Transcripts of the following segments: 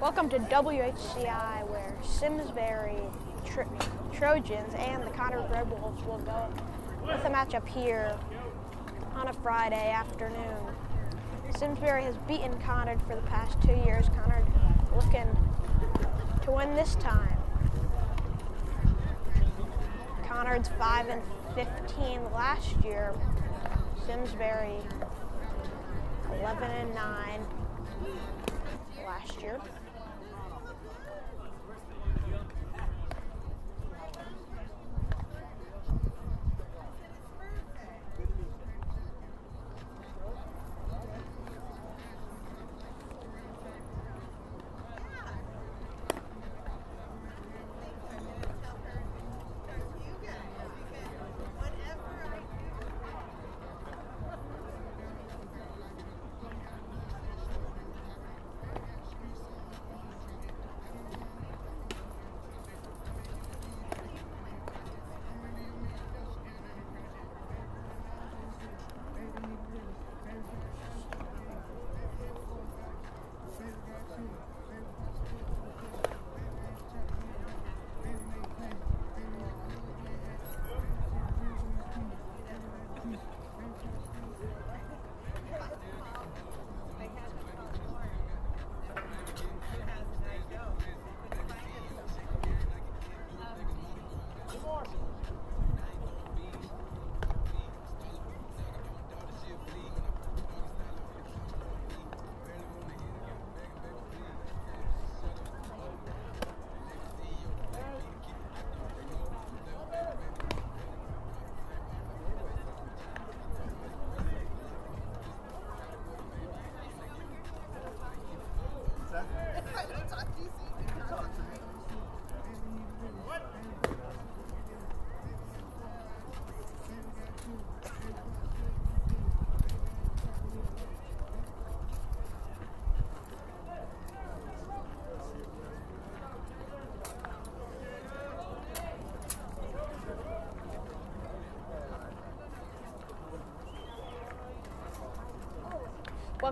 Welcome to WHCi, where Simsbury Trojans and the Conard Red Wolves will go with a matchup here on a Friday afternoon. Simsbury has beaten Conard for the past 2 years. Conard looking to win this time. Conard's 5-15 last year. Simsbury 11-9 last year.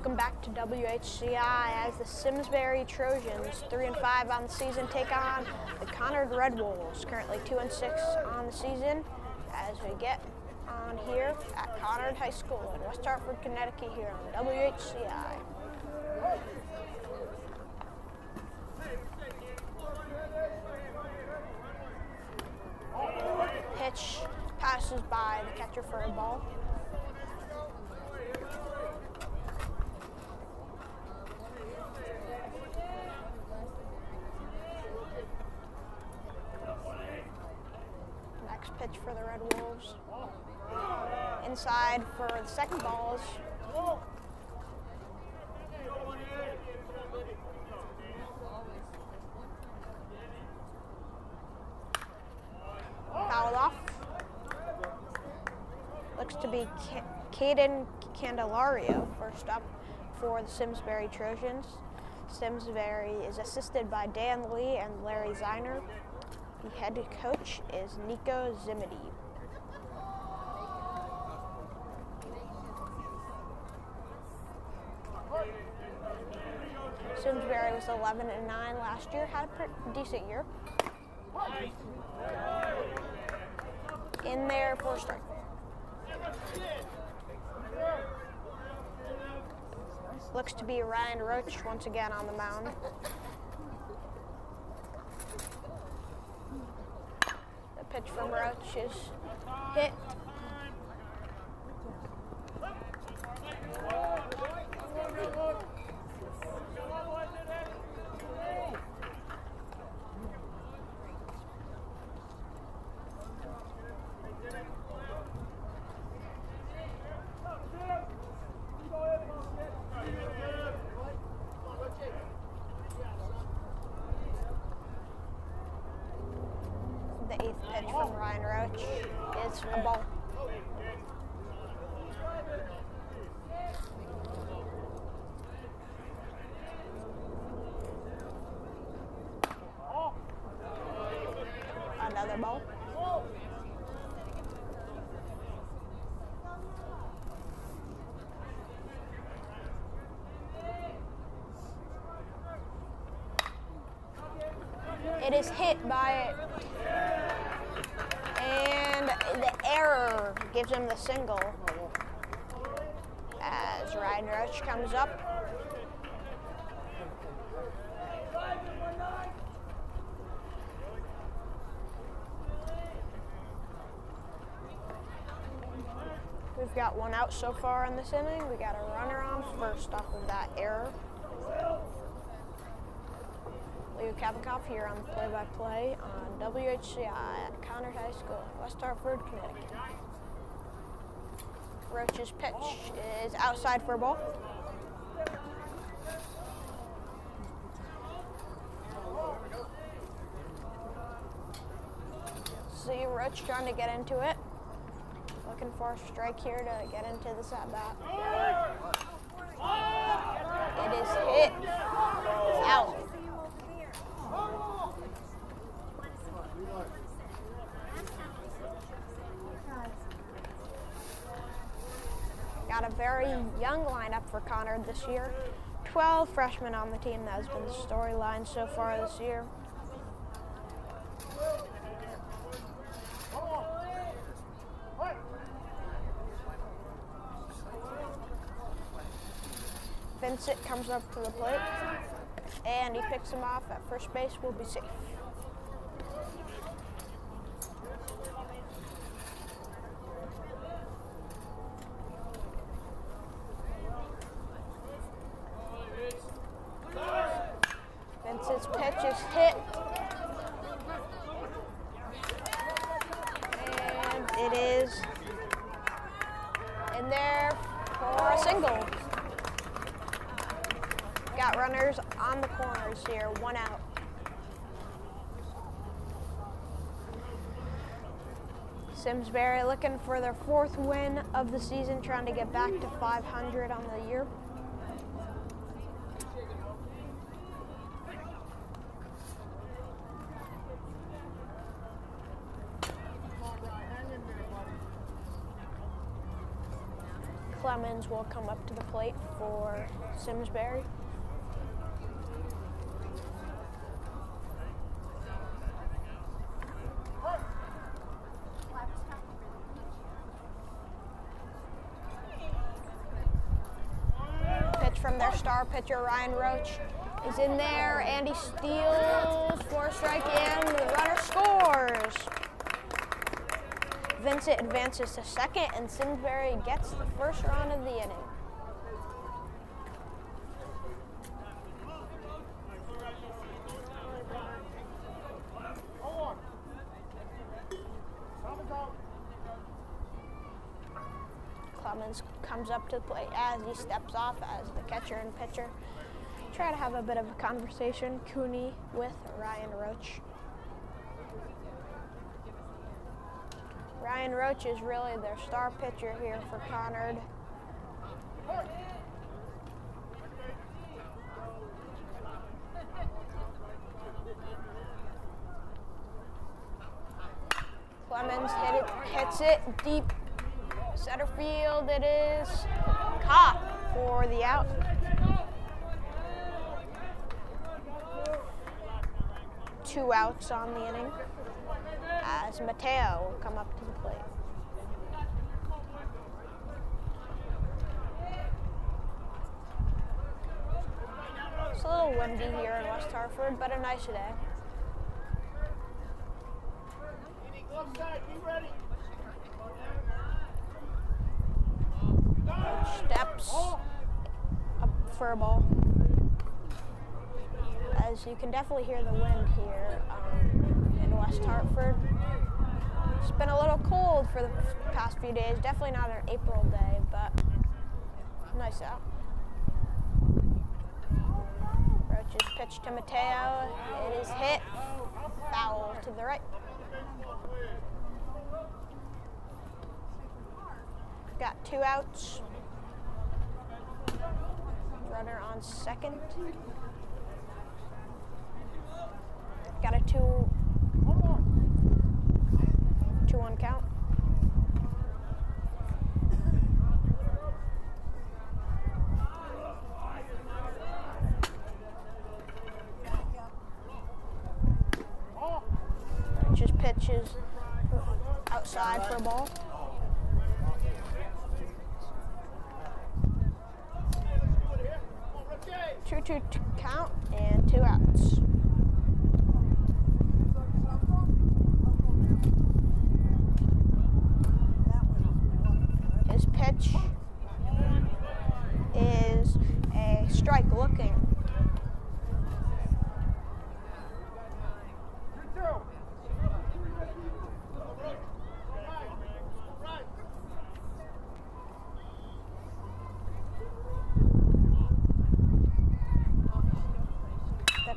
Welcome back to WHCi as the Simsbury Trojans, 3-5 on the season, take on the Conard Red Wolves, currently 2-6 on the season, as we get on here at Conard High School in West Hartford, Connecticut, here on WHCi. Pitch passes by the catcher for a ball. Next pitch for the Red Wolves. Inside for the second balls. Fouled off. Looks to be Caden Candelario first up for the Simsbury Trojans. Simsbury is assisted by Dan Lee and Larry Ziner. The head coach is Nico Zimity. Simsbury was 11-9 last year, had a pretty decent year. In there for a strike. Looks to be Ryan Roach once again on the mound. The pitch from Roach is hit. The 8th pitch from Ryan Roach is a ball. Another ball. It is hit by, and the error gives him the single as Ryan Roach comes up. We've got one out so far in this inning. We got a runner on first off of that error. Leo Kabakoff here on the play-by-play on WHCi at Conard High School, West Hartford, Connecticut. Roach's pitch is outside for a ball. See Roach trying to get into it. Looking for a strike here to get into this at-bat. It is hit. It's out. Got a very young lineup for Conard this year. 12 freshmen on the team. That has been the storyline so far this year. Vincent comes up to the plate, and he picks him off at first base. Will be safe. Vincent's pitch is hit, and it is in there for a single. Got runners on the corners here, one out. Simsbury looking for their 4th win of the season, trying to get back to 500 on the year. Clemens will come up to the plate for Simsbury. Pitch from their star pitcher, Ryan Roach, is in there, and he steals for a strike, and the runner scores. Vincent advances to second, and Simsbury gets the first run of the inning. Clemens comes up to the plate as he steps off as the catcher and pitcher try to have a bit of a conversation, Cooney with Ryan Roach. Ryan Roach is really their star pitcher here for Conard. Clemens hits it deep center field. It is caught for the out. Two outs on the inning as Mateo will come up to the plate. It's a little windy here in West Hartford, but a nice day. Steps up for a ball. As you can definitely hear the wind here in West Hartford. It's been a little cold for the past few days. Definitely not an April day, but nice out. Roach's pitch to Mateo. It is hit foul to the right. Got two outs. Runner on second. Got a 2-1 count. Just pitches outside for a ball. 2-2 count and two outs. His pitch is a strike looking.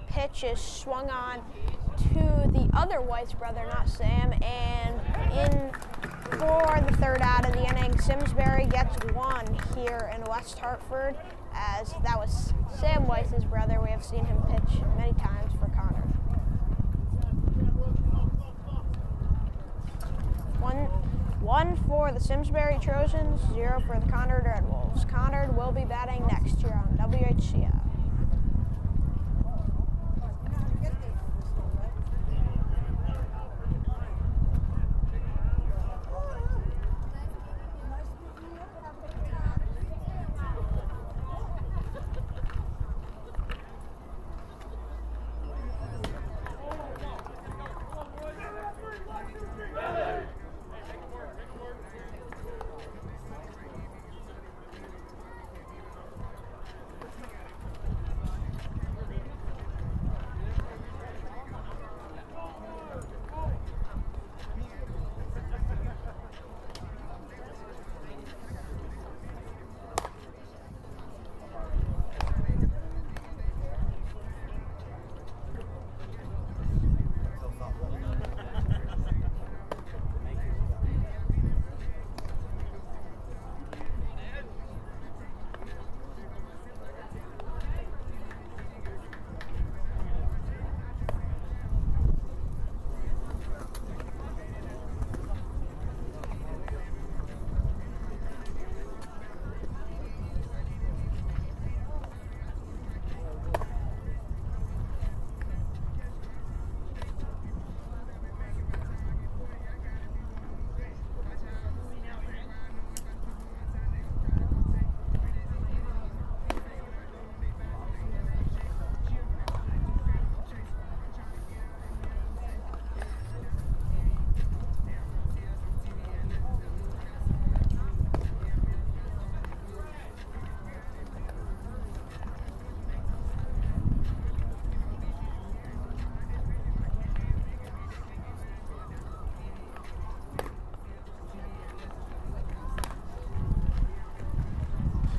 Pitch is swung on to the other Weiss brother, not Sam, and in for the third out of the inning, Simsbury gets one here in West Hartford, as that was Sam Weiss's brother. We have seen him pitch many times for Conard. One for the Simsbury Trojans, 0 for the Conard Red Wolves. Conard will be batting next year on WHCi.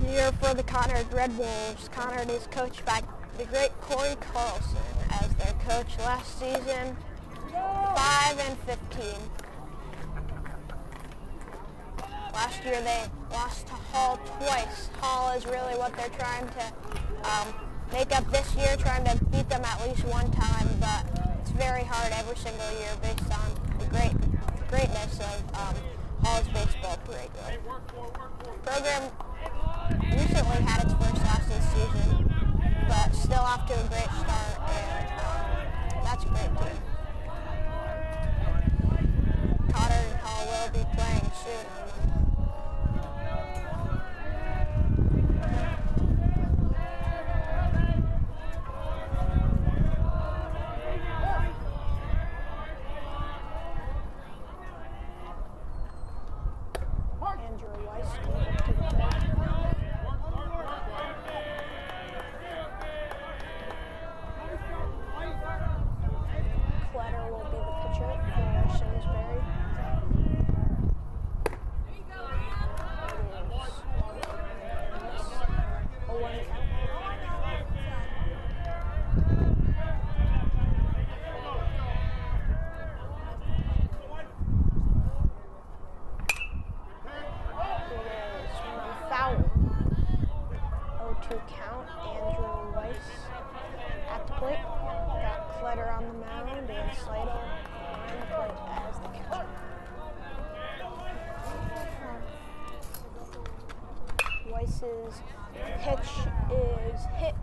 Here for the Conard Red Wolves. Conard is coached by the great Corey Carlson as their coach last season, 5-15. Last year they lost to Hall twice. Hall is really what they're trying to make up this year, trying to beat them at least one time, but it's very hard every single year based on the greatness of Hall's baseball program. The program recently had its first loss this season, but still off to a great start, and that's a great team. Conard and Hall will be playing soon. Weiss's pitch is hit,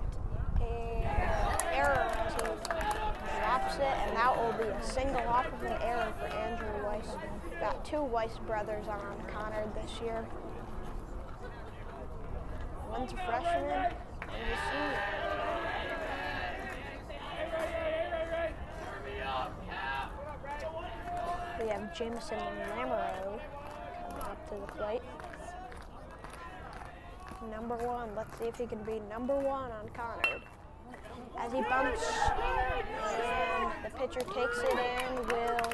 and error as he drops it, and that will be a single off of an error for Andrew Weiss. Got two Weiss brothers on Conard this year. One's a freshman, and a senior. We have Jameson Lamoureux coming up to the plate. Number one. Let's see if he can be number one on Conard. As he bumps, and the pitcher takes it in, will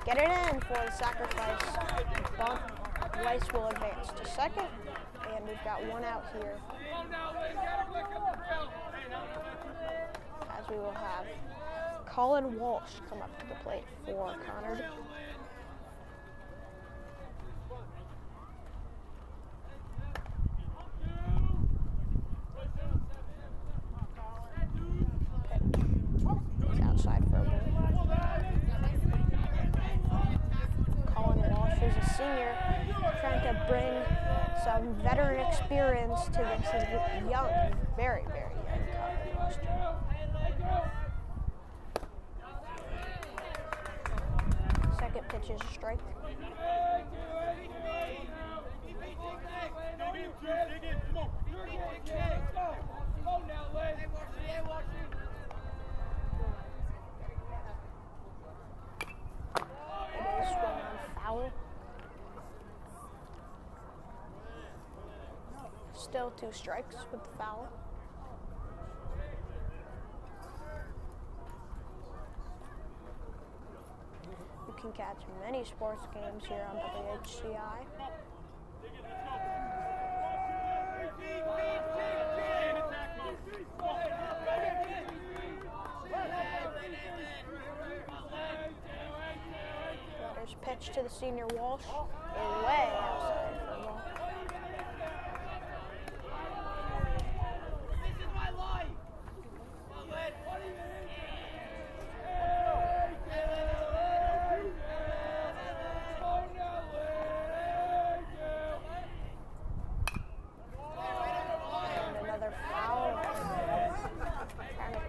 get it in for the sacrifice bump. Weiss will advance to second, and we've got one out here. As we will have Colin Walsh come up to the plate for Conard. He's outside for a ball. Colin Walsh is a senior, trying to bring some veteran experience to this young, very, very young Conard roster. Second pitch is a strike. It is swung on foul. Still two strikes with the foul. You can catch many sports games here on WHCi. Letter's pitch to the senior Walsh is way outside for a ball.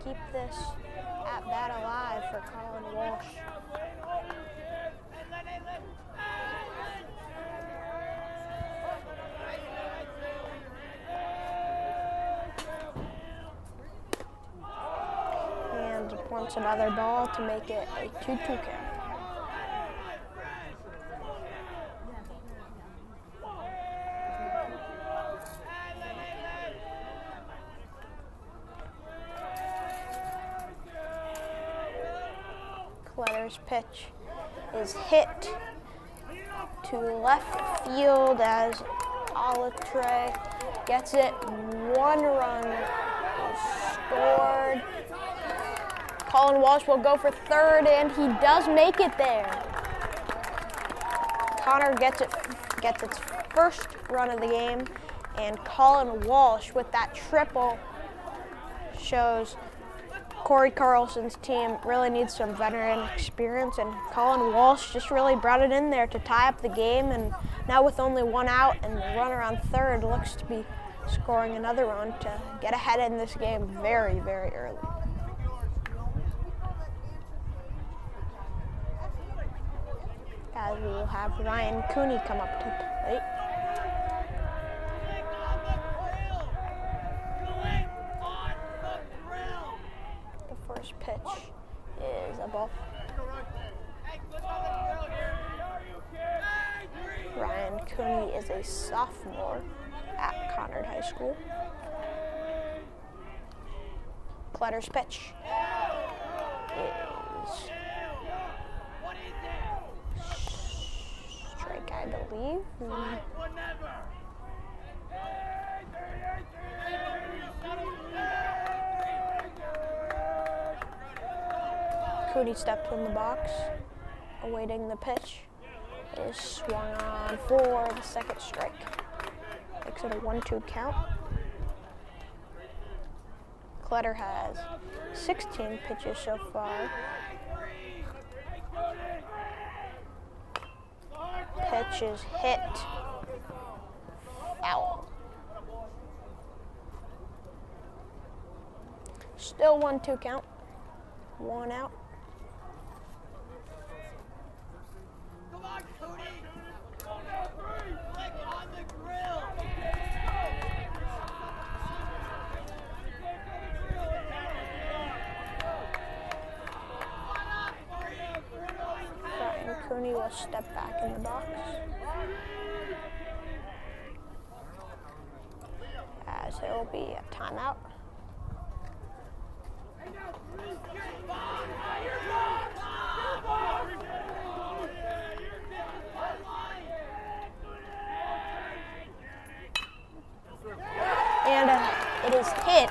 Keep this at bat alive for Colin Walsh. And wants another ball to make it a 2-2 count. Letter's pitch is hit to left field as Olitre gets it. 1 run is scored. Colin Walsh will go for third, and he does make it there. Conard gets its first run of the game, and Colin Walsh with that triple shows Corey Carlson's team really needs some veteran experience, and Colin Walsh just really brought it in there to tie up the game, and now with only 1 out and the runner on third, looks to be scoring another run to get ahead in this game very, very early. As we will have Ryan Cooney come up to the plate. The first pitch is a ball. Ryan Cooney is a sophomore at Conard High School. Clutter's pitch is strike, I believe. Cooney steps in the box, awaiting the pitch. It is swung on for the second strike. Makes it a 1-2 count. Clutter has 16 pitches so far. Pitch is hit. Foul. Still 1-2 count. 1 out. Come on, Cody! Click on the grill! Ryan Cooney will step back in the box. As there will be a timeout. And it is hit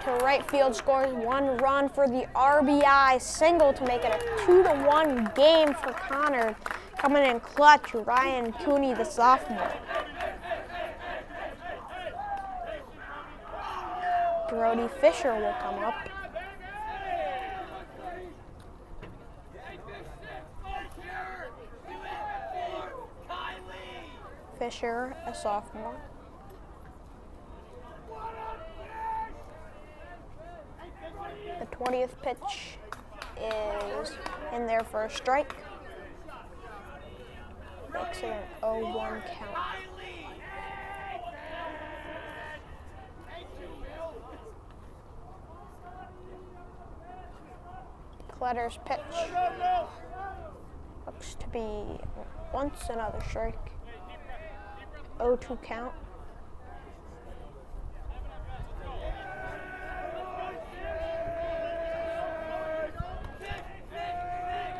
to right field, scores 1 run for the RBI single to make it a 2-1 game for Conard. Coming in clutch, Ryan Cooney, the sophomore. Brody Fisher will come up. Fisher, a sophomore. The 20th pitch is in there for a strike. Makes it an 0-1 count. Clutter's pitch looks to be once another strike. 0-2 count.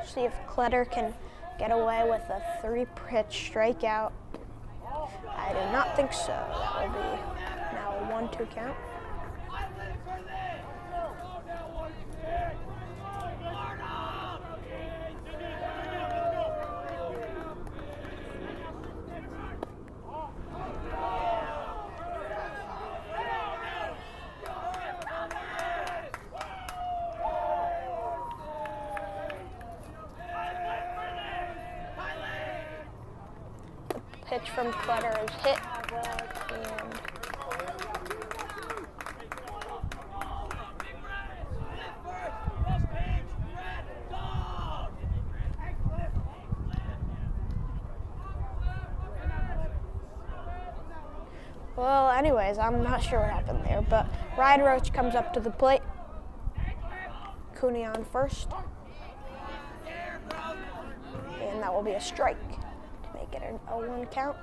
See if Clutter can get away with a 3-pitch strikeout. I do not think so. That will be now a 1-2 count. Pitch from Clutter is hit, and well, anyways, I'm not sure what happened there, but Ryan Roach comes up to the plate. Cooney on first, and that will be a strike. Make it an 0-1 count.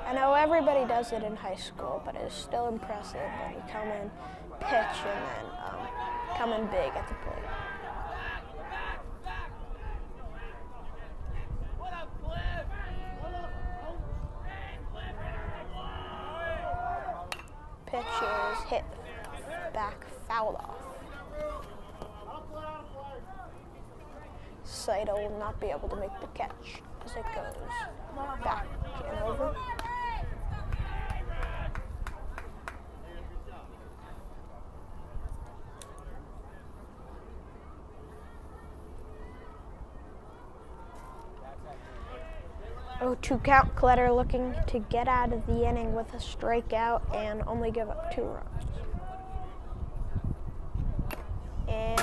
I know everybody does it in high school, but it is still impressive when you come in, pitch, and then come in big at the plate. hit back, fouled off. Saito will not be able to make the catch as it goes back and over. 0-2 count. Clutter looking to get out of the inning with a strikeout and only give up 2 runs. And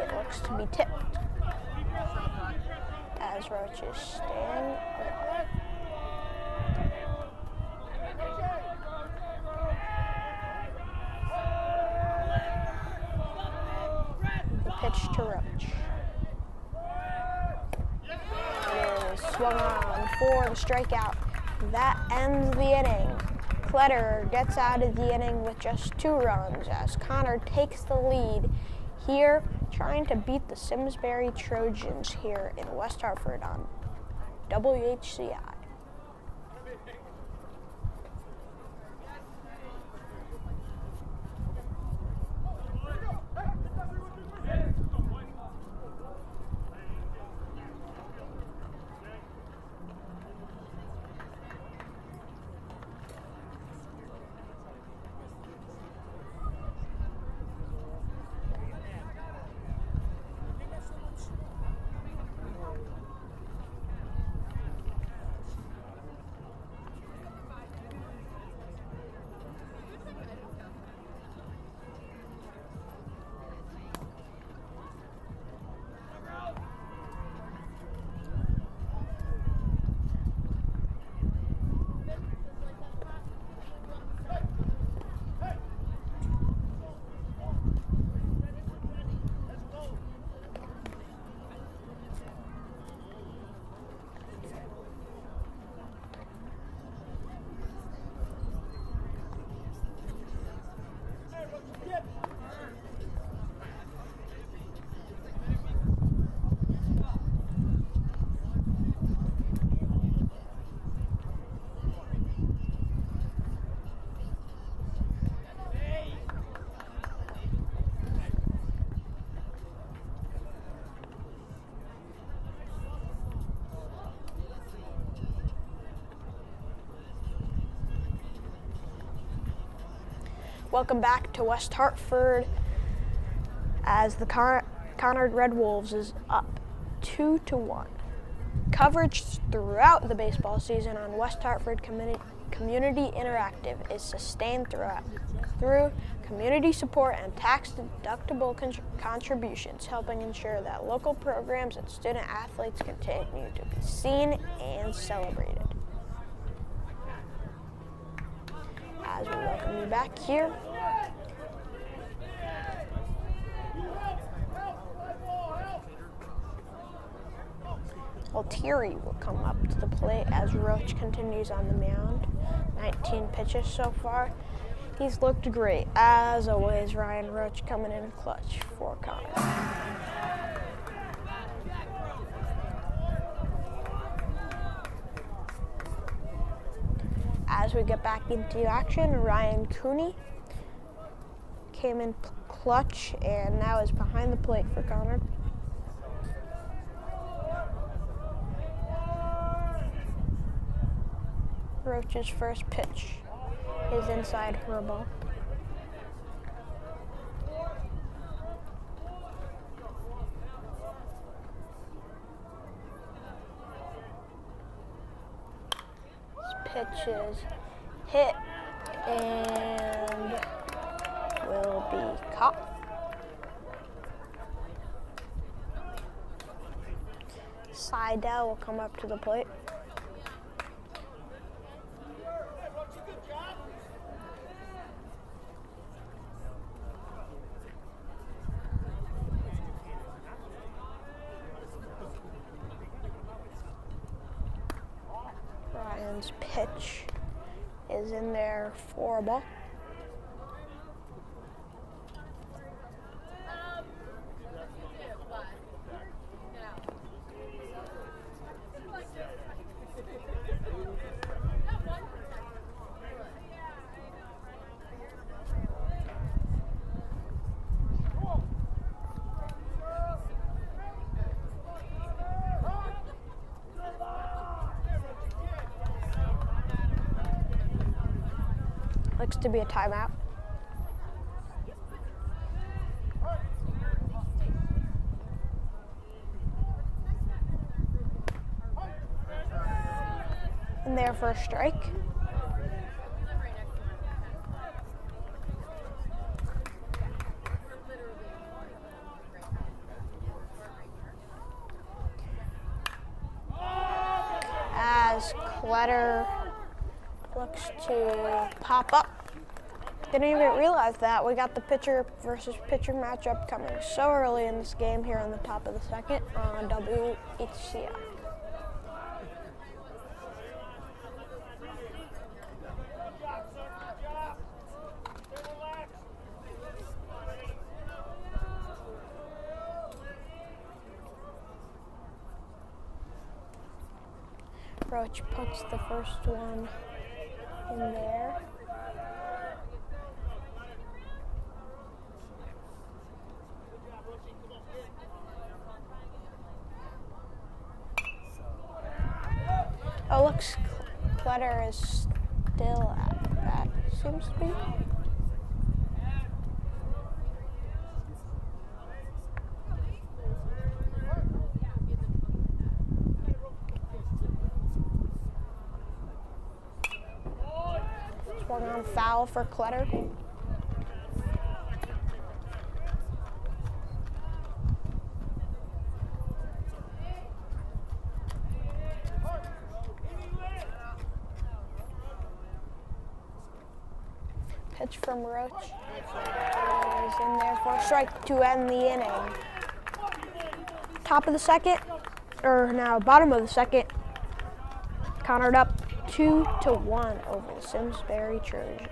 it looks to be tipped as Roach is staying alive. The pitch to Roach. It is swung on for the strikeout. That ends the inning. Clutter gets out of the inning with just 2 runs as Conard takes the lead here, trying to beat the Simsbury Trojans here in West Hartford on WHCi. Welcome back to West Hartford as the Conard Red Wolves is up 2-1. Coverage throughout the baseball season on West Hartford Community Interactive is sustained through community support and tax-deductible contributions, helping ensure that local programs and student athletes continue to be seen and celebrated. As we welcome you back here. Altieri will come up to the plate as Roach continues on the mound. 19 pitches so far. He's looked great. As always, Ryan Roach coming in clutch for Conard. As we get back into action, Ryan Cooney came in clutch and now is behind the plate for Conard. Roach's first pitch is inside for a ball. Pitch is hit and will be caught. Seidel will come up to the plate. Ryan's pitch is in there for a ball. looks to be a timeout. And there for a strike. As Kletter looks to pop up. Didn't even realize that. We got the pitcher versus pitcher matchup coming so early in this game here on the top of the second on WHCi. Roach puts the first one in there. Oh, looks Kletter is still at the bat. Seems to be. Swung on foul for Kletter. Pitch from Roach is in there for a strike to end the inning. Top of the second, or now bottom of the second. Conard up 2-1 over the Simsbury Trojans.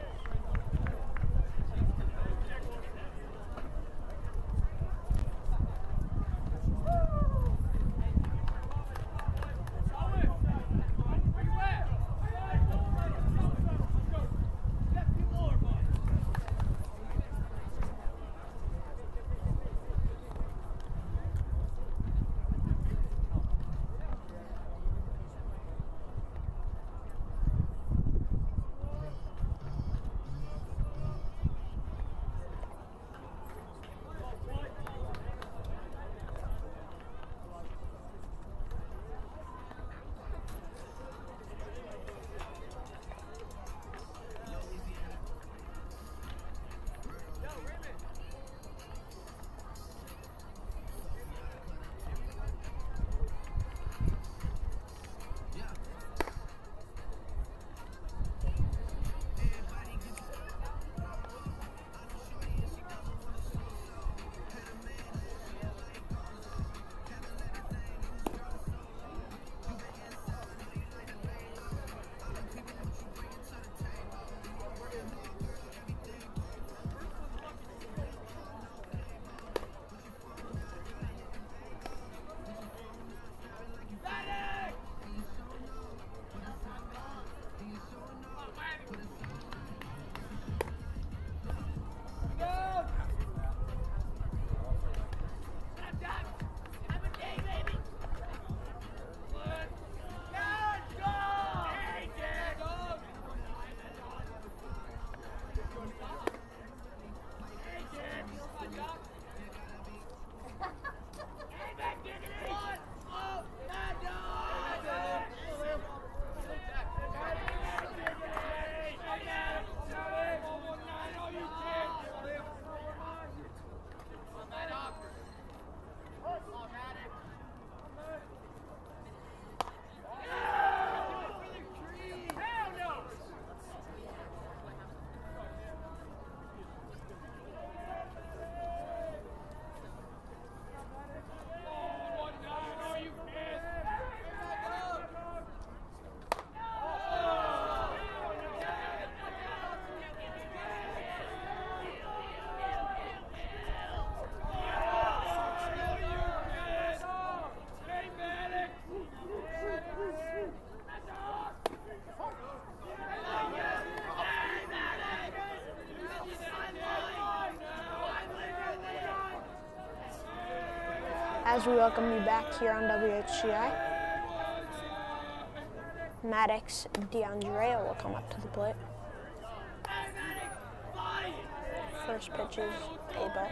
As we welcome you back here on WHCi, Maddox DeAndrea will come up to the plate. First pitch is a ball.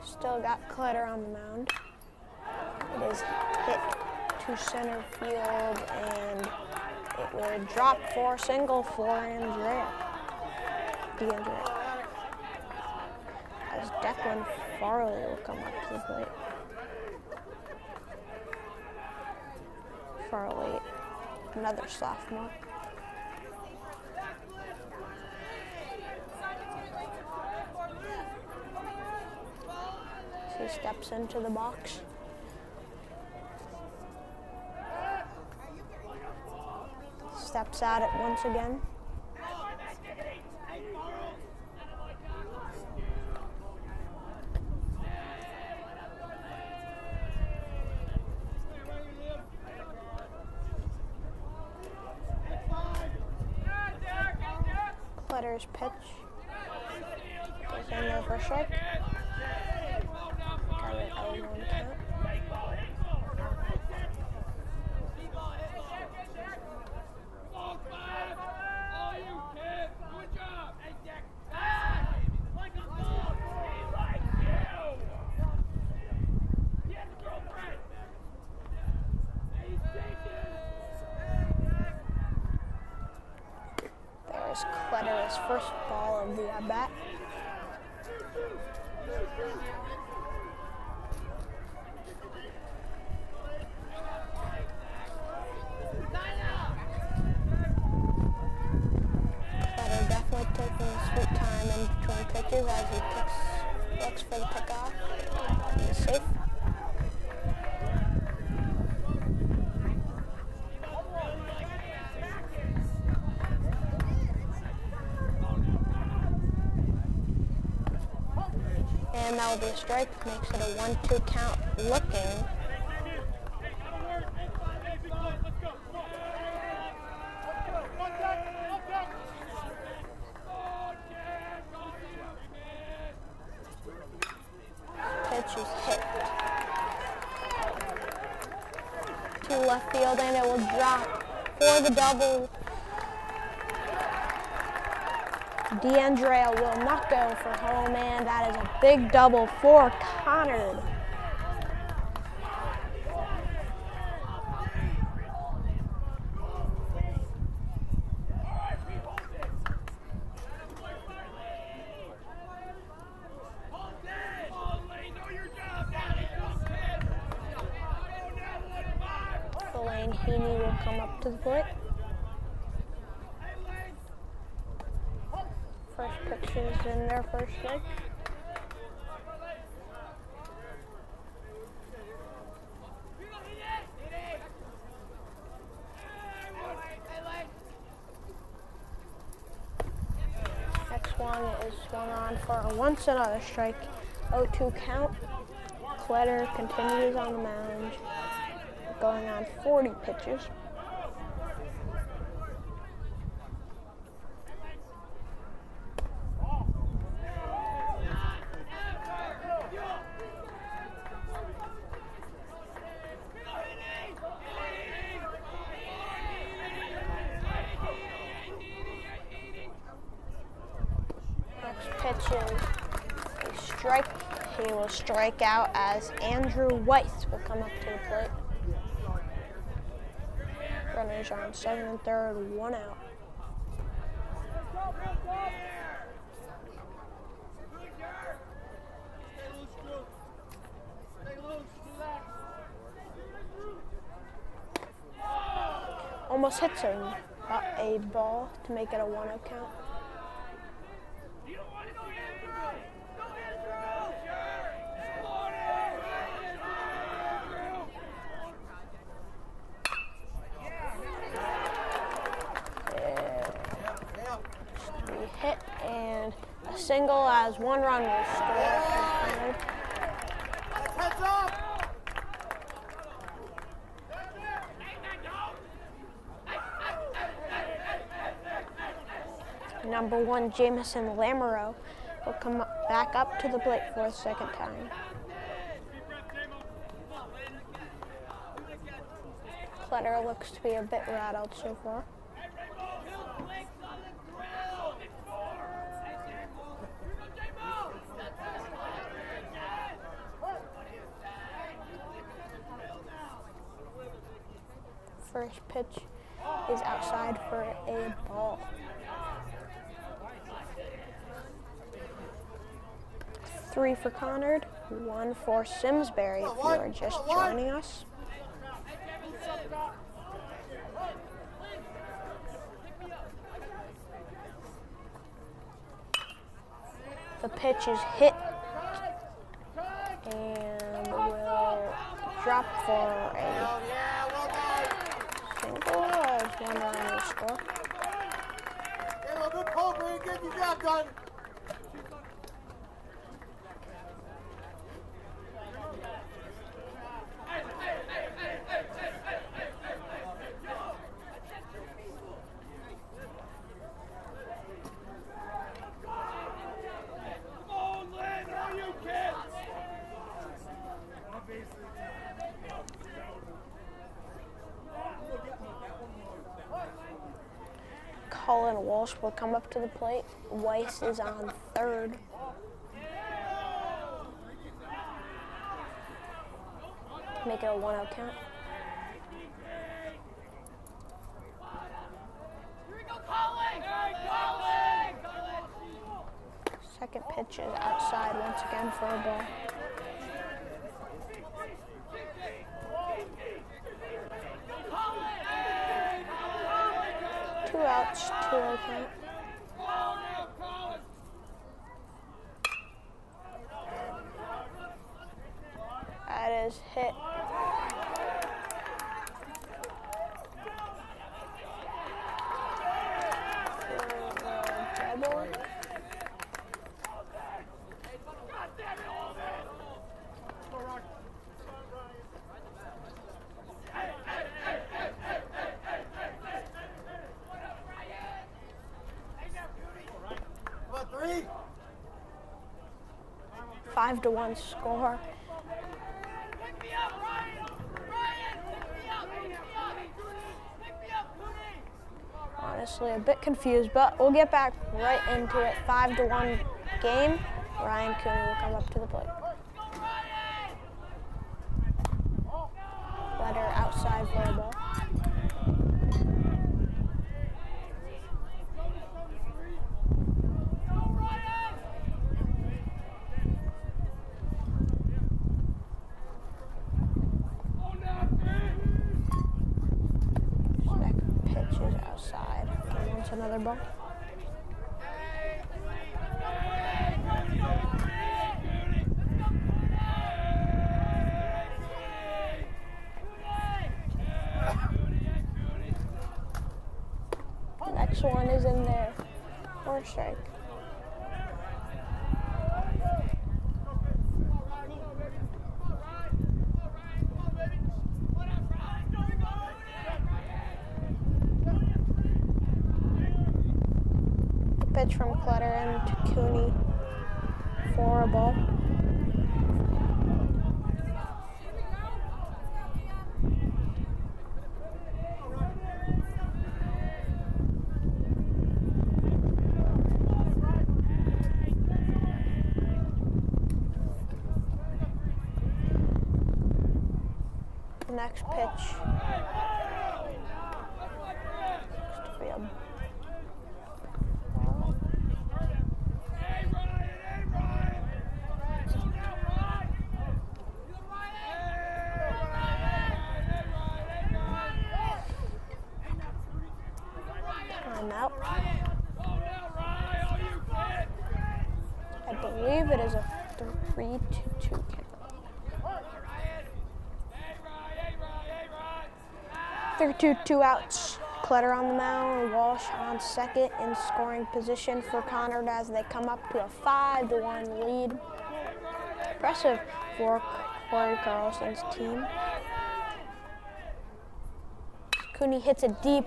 Still got Clutter on the mound. It is hit to center field, and it will drop for a single for Andrea. As Declan Farley will come up to the plate. Farley, another sophomore. He steps into the box. Steps at it once again. Clutter's pitch goes in there for a strike. Got it out of 1 count. There's Clutter's first ball of the at-bat. Clutter definitely taking his sweet time in between pitches as he looks for the pickoff. He's safe. And that will be a strike, makes it a 1-2 count looking. Pitch is hit to left field, and it will drop for the double. D'Andrea will not go for home, and that is a big double for Conard. Elaine Heaney will come up to the plate. First pitch is in their first strike. Next one is swung on for a once another strike. 0-2 count. Clutter continues on the mound, going on 40 pitches. Pitches a strike. He will strike out as Andrew Weiss will come up to the plate. Runners are on second and third, 1 out. Almost hits a ball to make it a 1-0 count. Hit and a single as 1 run will score from Conard. Heads up! Number 1, Jamison Lamoureux will come back up to the plate for a second time. Clutter looks to be a bit rattled so far. First pitch is outside for a ball. 3 for Conard, 1 for Simsbury if you are just joining us. The pitch is hit and will drop for a single as one run will score. Good pull, Brady. Get your job done. Colin Walsh will come up to the plate. Weiss is on third. Make it a 1-0 count. Second pitch is outside once again for a ball. Two outs, 2-0 count. That is hit. For the double. What, 3? 5-1 score. Honestly, a bit confused, but we'll get back right into it. 5-1 game. Ryan Cooney will come up to the plate. Letter outside for a ball. Second pitch is outside. He wants another ball. Next one is in there for a strike. The pitch from Clutter and Cooney for a ball. Next pitch. Looks to be a ball. Timeout. I believe it is a 3-2 count. 3-2, 2 outs. Clutter on the mound, Walsh on second in scoring position for Conard as they come up to a 5-1 lead. Impressive for Corey Carlson's team. Cooney hits a deep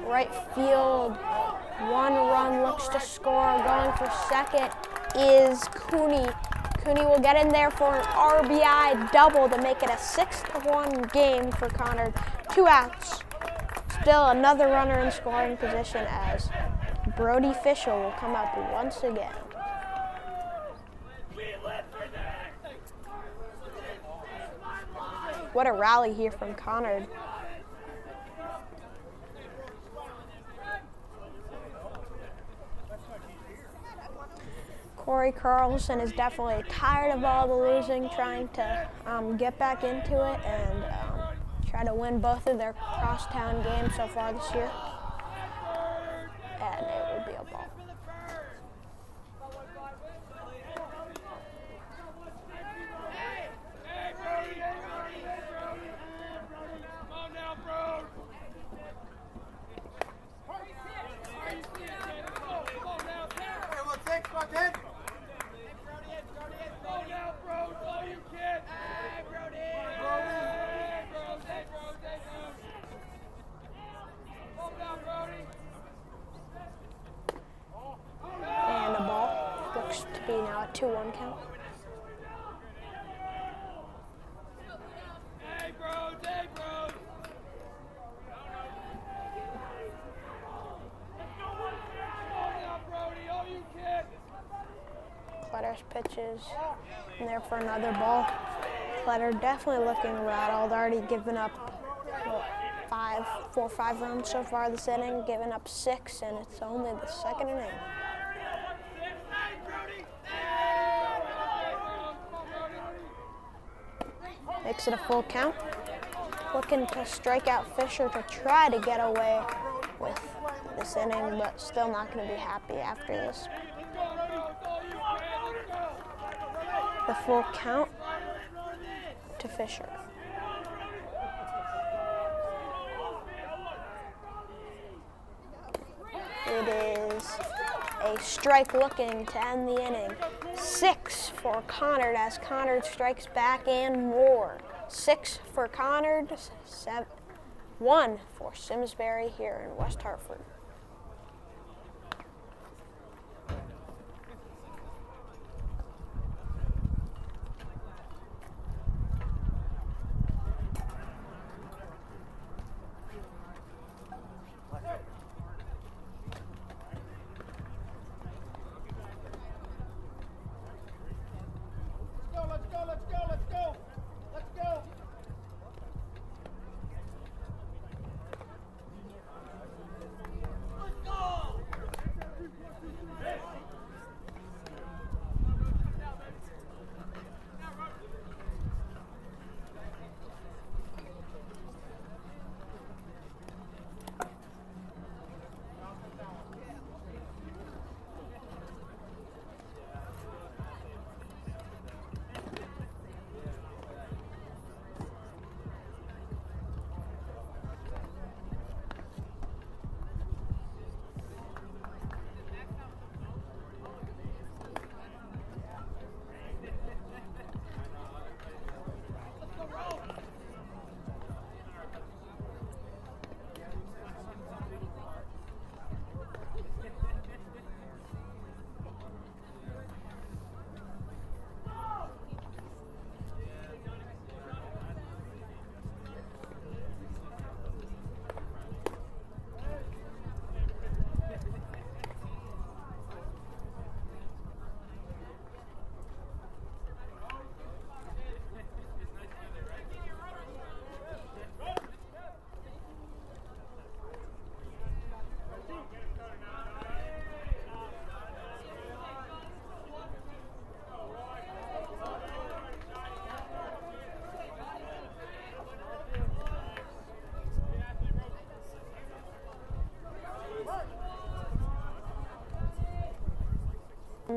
right field. One run looks to score. Going for second is Cooney. Cooney will get in there for an RBI double to make it a 6-1 game for Conard. 2 outs. Still another runner in scoring position as Brody Fisher will come up once again. What a rally here from Conard. Corey Carlson is definitely tired of all the losing, trying to get back into it and try to win both of their crosstown games so far this year. And it will be a ball. And a ball. Looks to be now a 2-1 count. Clutter's pitches in there for another ball. Clutter definitely looking rattled, already given up 4 or 5 runs so far this inning, given up 6, and it's only the second inning. Makes it a full count. Looking to strike out Fisher to try to get away with this inning, but still not going to be happy after this. The full count to Fisher. It is a strike looking to end the inning. 6 for Conard as Conard strikes back and more. 6 for Conard, 1 for Simsbury here in West Hartford.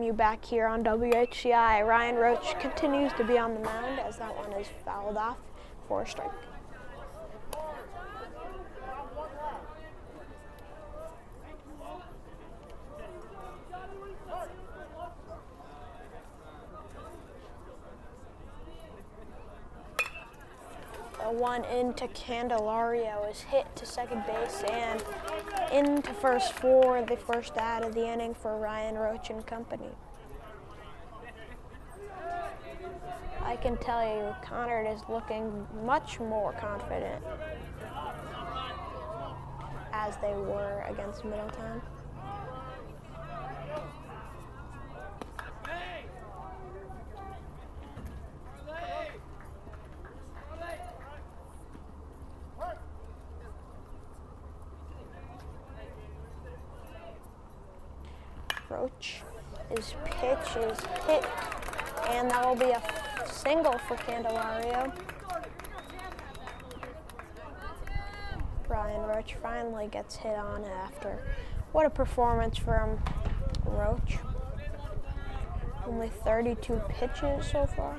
You back here on WHCi. Ryan Roach continues to be on the mound as that one is fouled off for a strike. The one into Candelario is hit to second base and into first for the first out of the inning for Ryan Roach and company. I can tell you, Conard is looking much more confident as they were against Middletown. Roach His pitch is hit, and that will be a single for Candelario. Ryan Roach finally gets hit on after. What a performance from Roach. Only 32 pitches so far.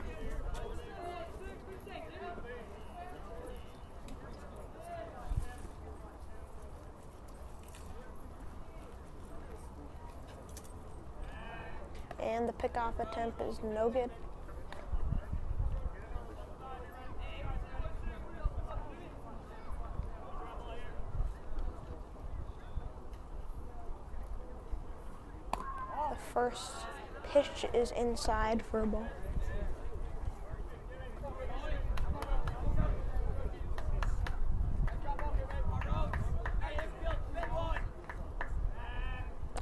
And the pickoff attempt is no good. The first pitch is inside for a ball.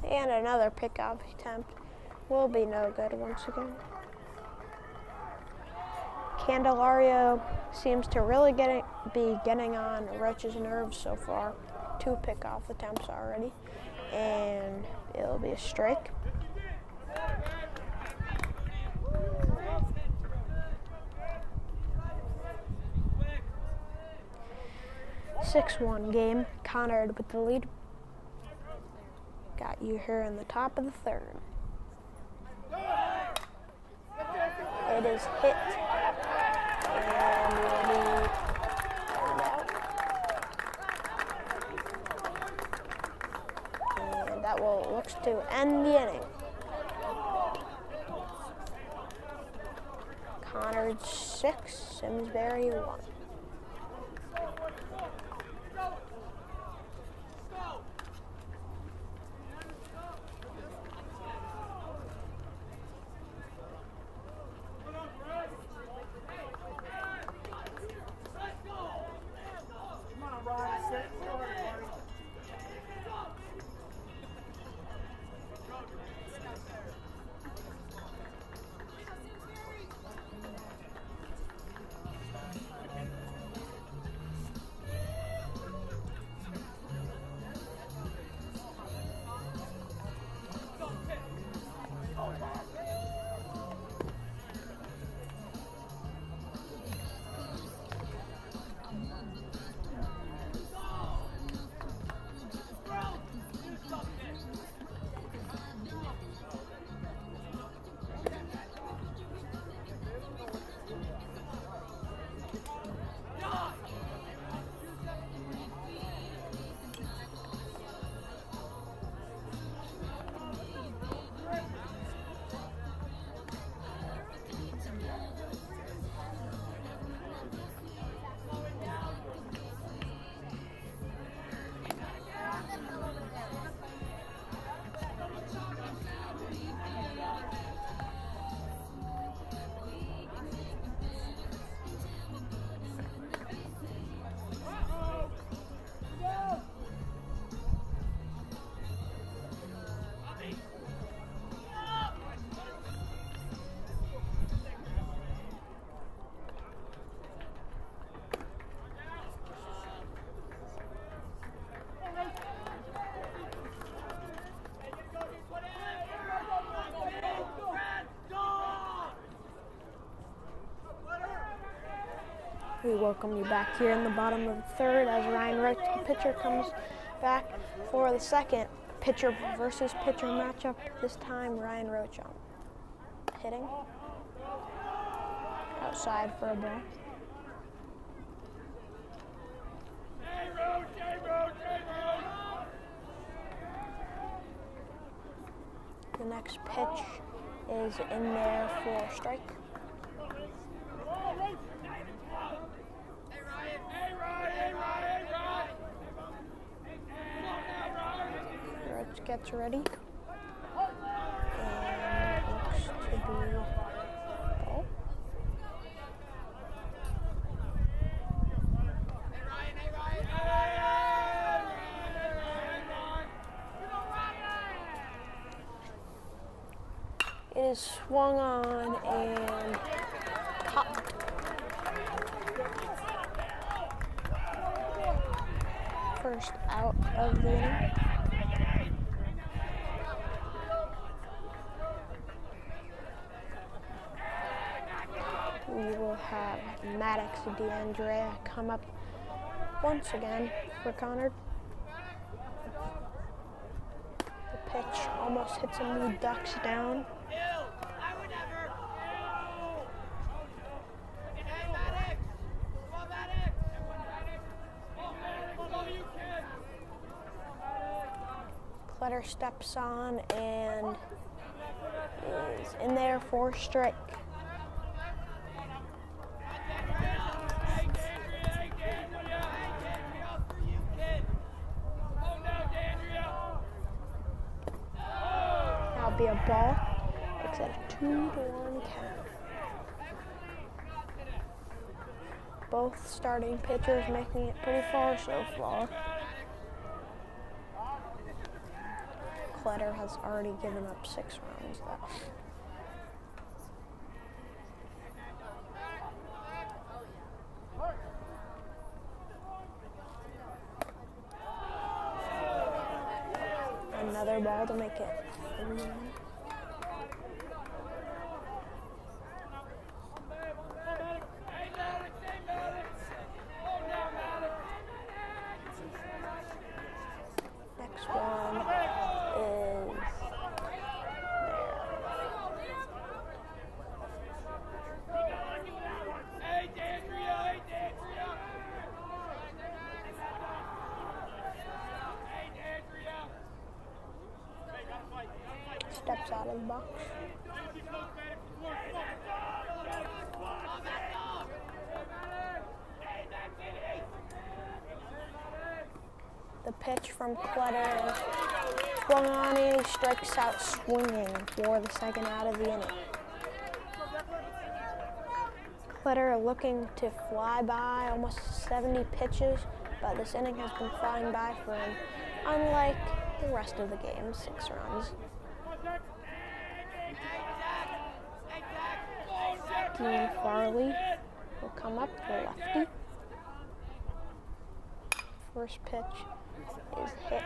And another pickoff attempt will be no good once again. Candelario seems to really be getting on Roach's nerves so far. 2 pickoff attempts already, and it'll be a strike. Six-1 game. Conard with the lead. Got you here in the top of the third. It is hit, and will be turned out. And that looks to end the inning. Conard 6, Simsbury 1. We welcome you back here in the bottom of the third as Ryan Roach, the pitcher, comes back for the second pitcher versus pitcher matchup. This time, Ryan Roach on hitting outside for a ball. The next pitch is in there for a strike. Roach gets ready. And it looks to be ball. It is swung on and popped. First out of the inning. Maddox and DeAndrea come up once again for Conard. The pitch almost hits him, he ducks down. Clutter steps on and is in there for a strike. That'll be a ball. Makes it a 2-1 count. Both starting pitchers making it pretty far so far. Clutter has already given up 6 runs though. Another ball to make it 3-1. Next one is there. Steps out of the box. The pitch from Clutter swung on and he strikes out swinging for the second out of the inning. Clutter looking to fly by almost 70 pitches, but this inning has been flying by for him, unlike the rest of the game, 6 runs. Dean Farley will come up, the lefty. First pitch is hit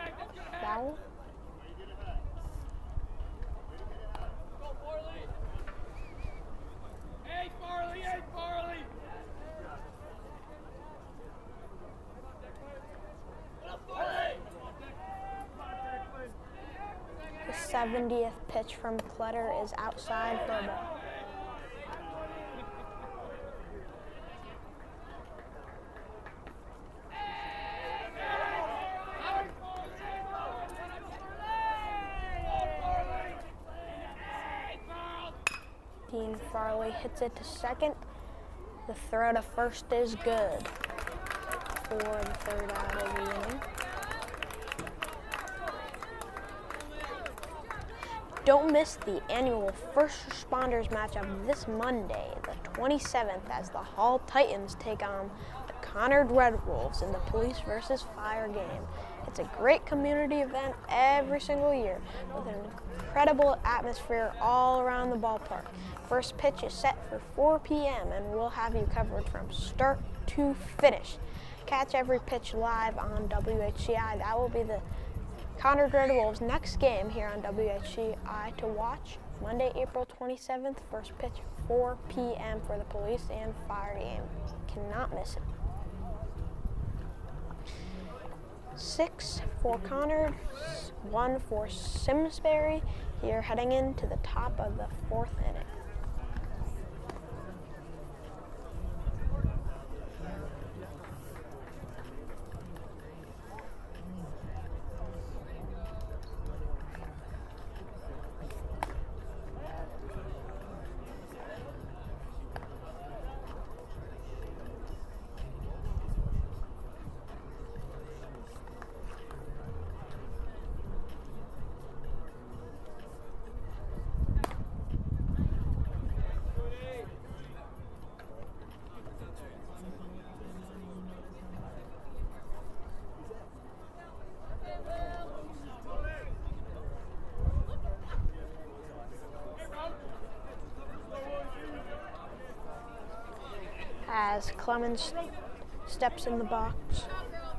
foul. The 70th pitch from Clutter is outside for a ball. Dean Farley hits it to second. The throw to first is good for the third out of the inning. Don't miss the annual First Responders matchup this Monday, the 27th, as the Hall Titans take on the Conard Red Wolves in the Police versus Fire game. It's a great community event every single year with an incredible atmosphere all around the ballpark. First pitch is set for 4 p.m. and we'll have you covered from start to finish. Catch every pitch live on WHCi. That will be the Conard Red Wolves' next game here on WHCi to watch Monday, April 27th. First pitch 4 p.m. for the Police and Fire game. Cannot miss it. 6 for Conard, 1 for Simsbury. Here heading into the top of the 4th inning. As Clemens steps in the box,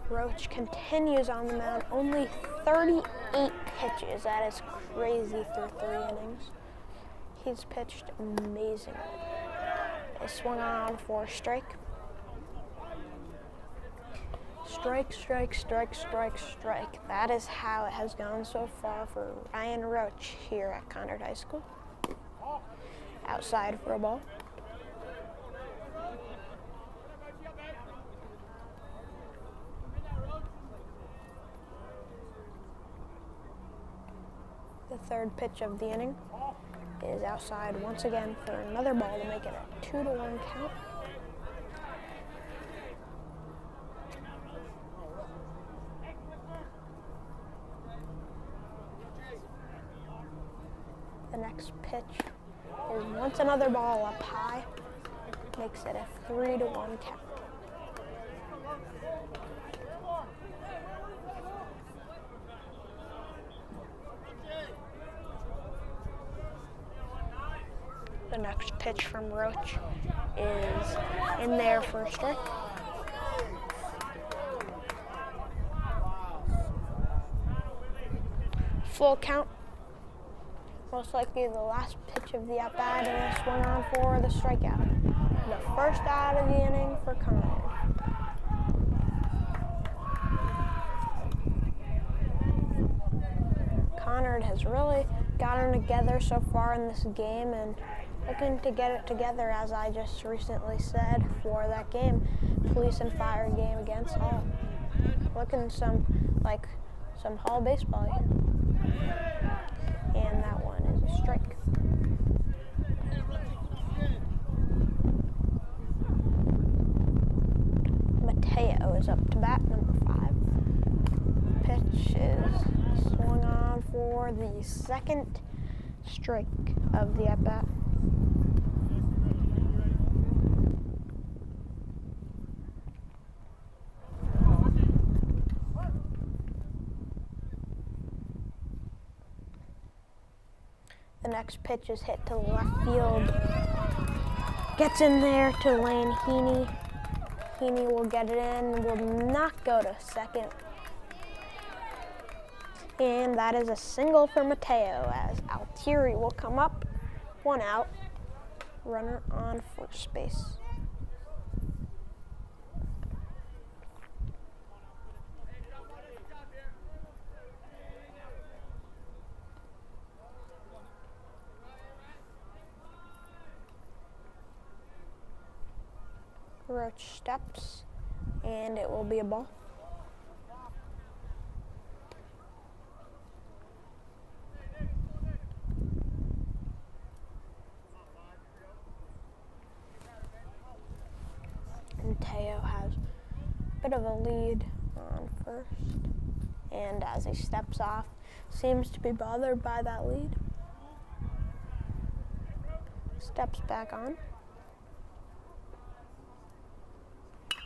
Roach continues on the mound. Only 38 pitches. That is crazy through 3 innings. He's pitched amazingly. He swung on for a strike. strike, strike, strike, strike, strike. That is how it has gone so far for Ryan Roach here at Conard High School. Outside for a ball. The third pitch of the inning is outside once again for another ball to make it a 2-1 count. The next pitch is once another ball up high, makes it a 3-1 count. The next pitch from Roach is in there for a strike. Full count. Most likely the last pitch of the at-bat, and it swung on for the strikeout. The first out of the inning for Conard. Conard has really gotten together so far in this game and looking to get it together, as I just recently said, for that game, police and fire game against Hall. Looking like some Hall baseball here. And that one is a strike. Mateo is up to bat, number 5. Pitch is swung on for the second strike of the at-bat. The next pitch is hit to left field. Gets in there to Lane Heaney. Heaney will get it in, will not go to second. And that is a single for Mateo, as Altieri will come up. 1 out. Runner on first base. Roach steps, and it will be a ball. Mateo has a bit of a lead on first, and as he steps off, seems to be bothered by that lead. Steps back on.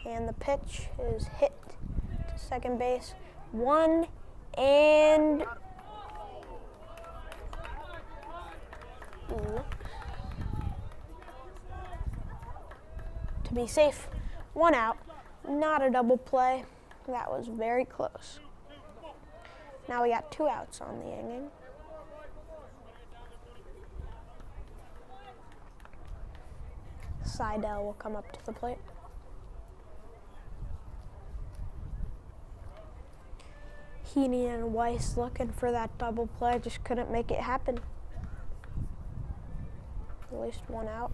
And the pitch is hit to second base. 1 and to be safe. 1 out. Not a double play. That was very close. Now we got 2 outs on the inning. Seidel will come up to the plate. Heaney and Weiss looking for that double play, just couldn't make it happen. At least 1 out.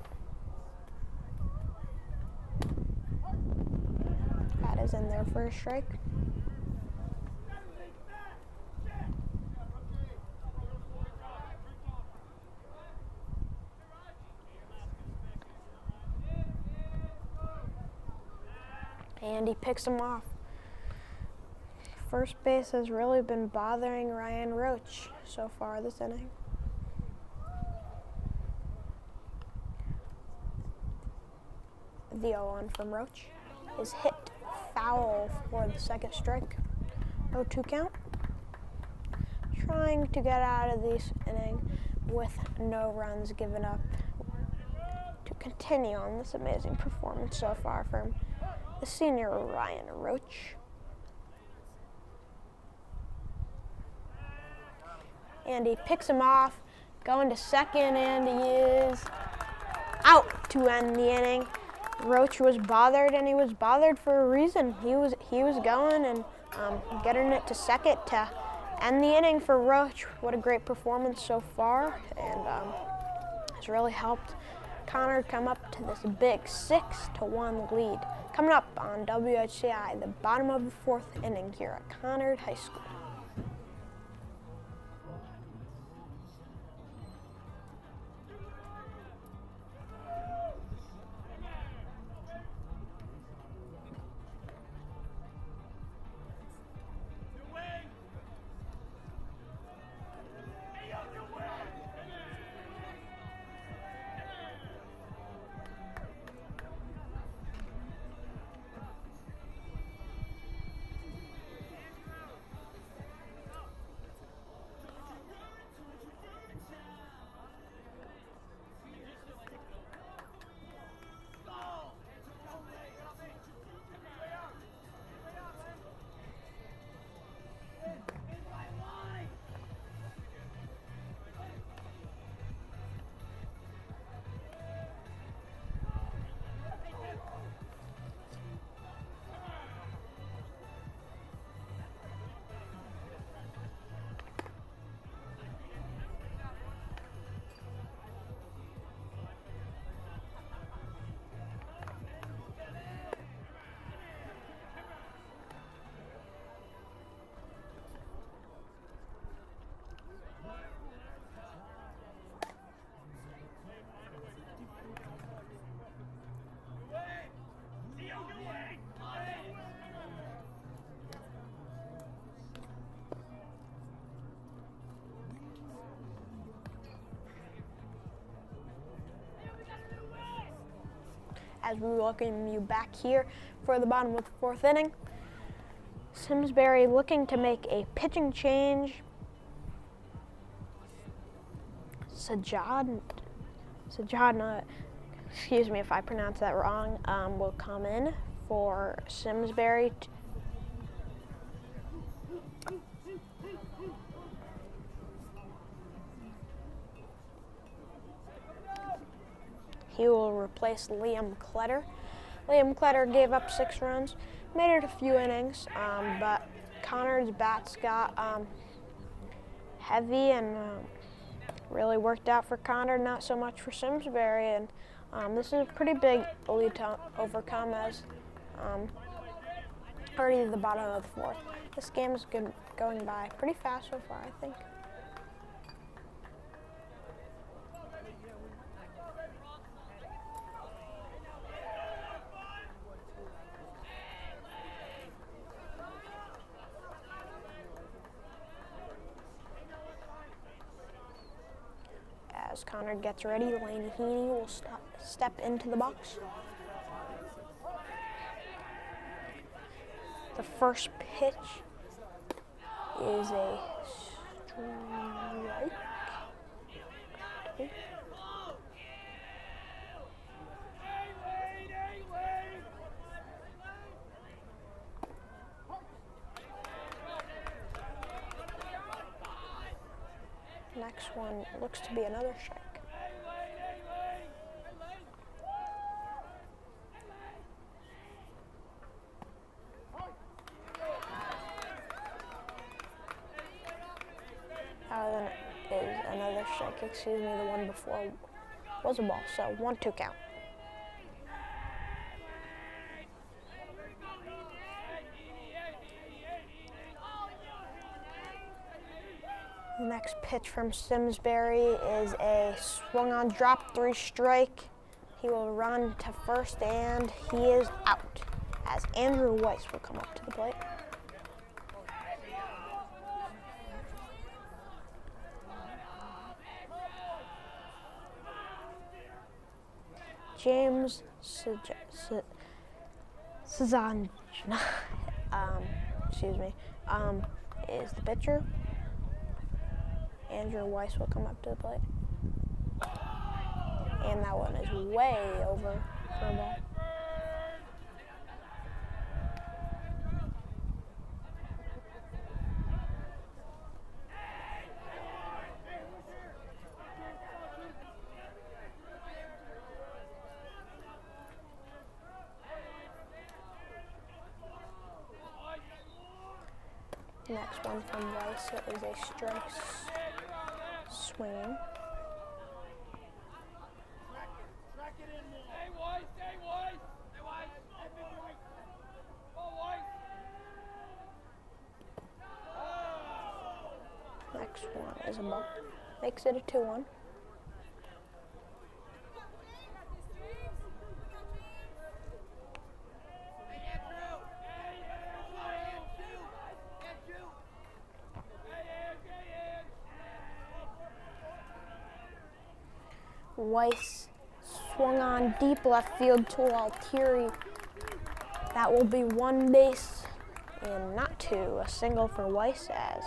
That is in there for a strike. And he picks him off. First base has really been bothering Ryan Roach so far this inning. The 0-1 from Roach is hit foul for the second strike. 0-2 count. Trying to get out of this inning with no runs given up to continue on this amazing performance so far from the senior Ryan Roach. And he picks him off, going to second, and he is out to end the inning. Roach was bothered, and he was bothered for a reason. He was going and getting it to second to end the inning for Roach. What a great performance so far, and has really helped Conard come up to this big 6-1 lead. Coming up on WHCi, the bottom of the fourth inning here at Conard High School. As we welcome you back here for the bottom of the fourth inning, Simsbury looking to make a pitching change. Sajad, excuse me if I pronounce that wrong, will come in for Simsbury. He will replace Liam Kletter. Liam Kletter gave up 6 runs, made it a few innings, but Conard's bats got heavy and really worked out for Conard, not so much for Simsbury. And this is a pretty big lead to overcome, as already the bottom of the fourth. This game is going by pretty fast so far, I think. As Conard gets ready, Laney Heaney will step into the box. The first pitch is a strike. Next one looks to be another strike. Then is another strike, excuse me, the one before was a ball, so 1-2 count. The next pitch from Simsbury is a swung on drop, 3 strike. He will run to first, and he is out, as Andrew Weiss will come up to the plate. James Sazan, is the pitcher. Andrew Weiss will come up to the plate. And that one is way over for a ball. Next one from Weiss, it is a strike swing. Next one is a ball. Makes it a 2-1. Weiss swung on deep left field to Altieri. That will be one base and not two. A single for Weiss as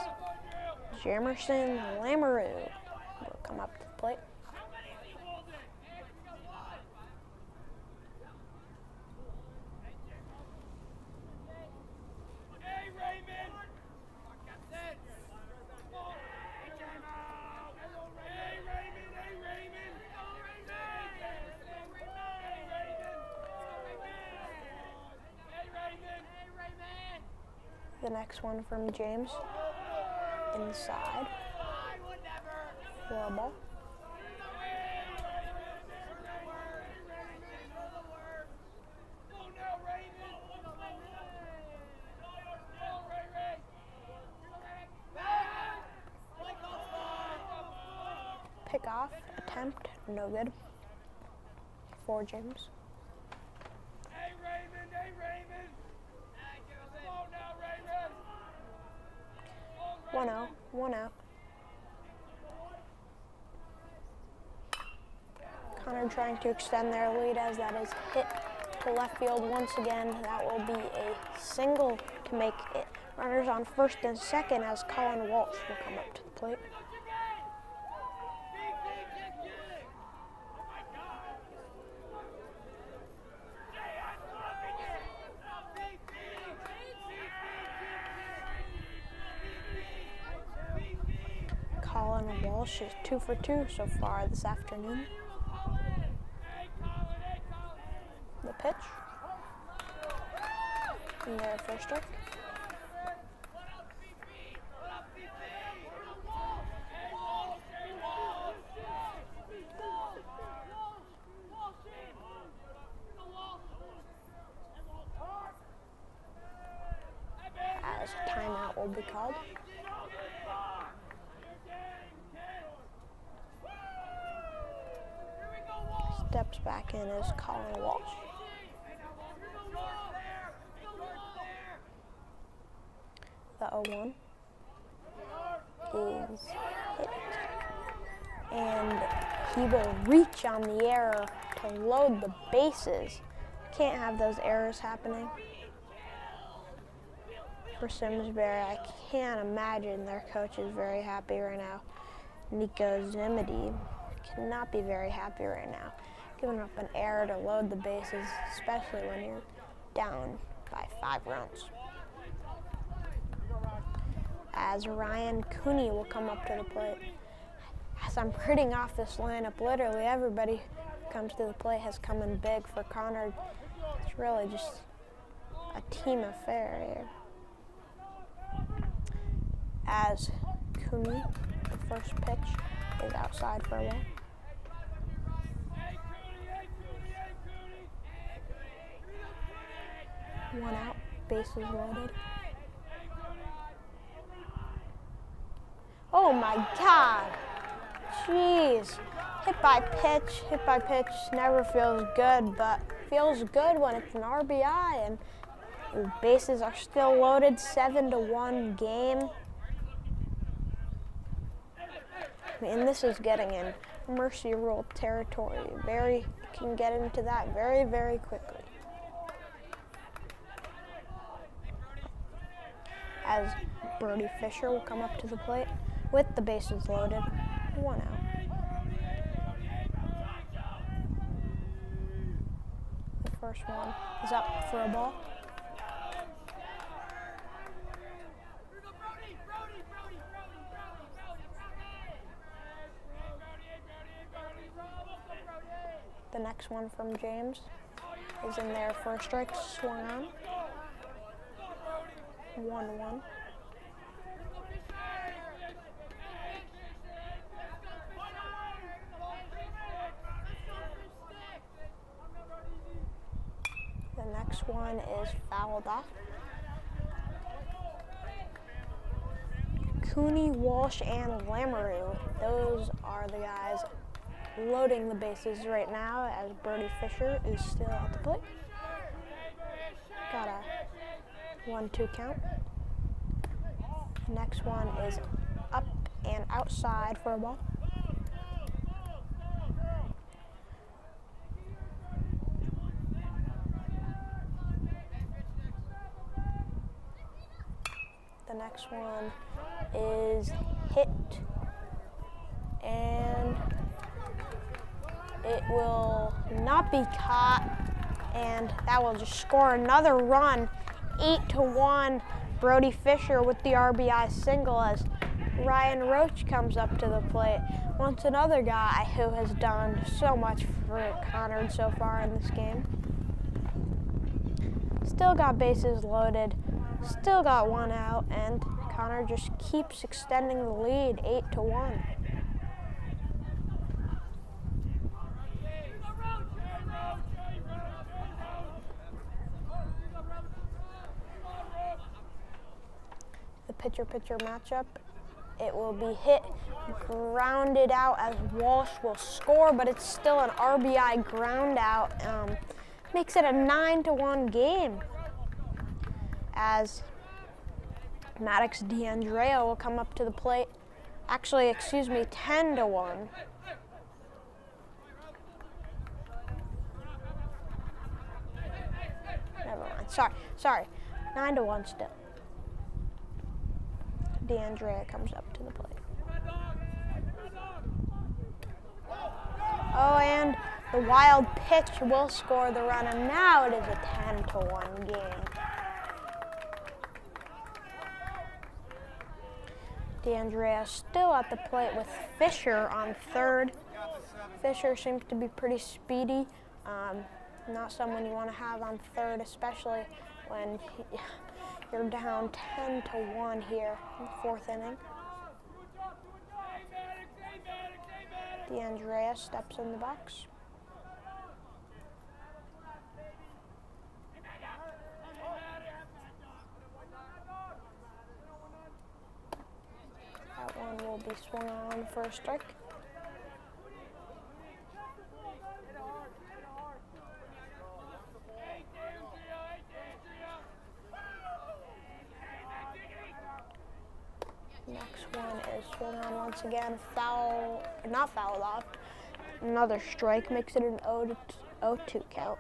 Jamerson Lamoureux will come up to the plate. The next one from James, inside, for a ball. Pick off, attempt, no good, for James. 1-0, 1 out. Conard trying to extend their lead as that is hit to left field once again. That will be a single to make it. Runners on first and second as Colin Walsh will come up to the plate. Colin Walsh is 2 for 2 so far this afternoon. The pitch. And their first strike. As a timeout will be called. Steps back in is Colin Walsh. The 0-1 is hit. And he will reach on the error to load the bases. Can't have those errors happening for Simsbury. I can't imagine their coach is very happy right now. Nico Zimidi cannot be very happy right now. Giving up an error to load the bases, especially when you're down by 5 runs. As Ryan Cooney will come up to the plate. As I'm printing off this lineup, literally everybody who comes to the plate has come in big for Conard. It's really just a team affair here. As Cooney, the first pitch, is outside for a ball. 1 out, bases loaded. Oh my God! Jeez. Hit by pitch never feels good, but feels good when it's an RBI and the bases are still loaded. 7-1 game. And this is getting in mercy rule territory. Can get into that very, very quickly. As Brody Fisher will come up to the plate with the bases loaded. 1 out. The first one is up for a ball. The next one from James is in there for a strike, swung on. 1-1. next one is fouled off. Cooney, Walsh, and Lamoureux. Those are the guys loading the bases right now as Brody Fisher is still at the plate. Got a 1-2 count. The next one is up and outside for a ball. The next one is hit, and it will not be caught, and that will just score another run. 8-1, Brody Fisher with the RBI single as Ryan Roach comes up to the plate. Once another guy who has done so much for Conard so far in this game. Still got bases loaded, still got one out, and Conard just keeps extending the lead, 8-1. The pitcher-pitcher matchup, it will be hit, grounded out as Walsh will score, but it's still an RBI ground out. Makes it a 9-1 game as Maddox D'Andrea will come up to the plate. Actually, excuse me, 10-1. Never mind. Sorry. 9-1 still. D'Andrea comes up to the plate. Oh, and the wild pitch will score the run, and now it is a 10-1 game. D'Andrea still at the plate with Fisher on third. Fisher seems to be pretty speedy. Not someone you want to have on third, especially when you're down 10-1 here in the fourth inning. D'Andrea steps in the box. That one will be swung on for a strike. Next one is swung on once again, not fouled off. Another strike makes it an 0-2 count.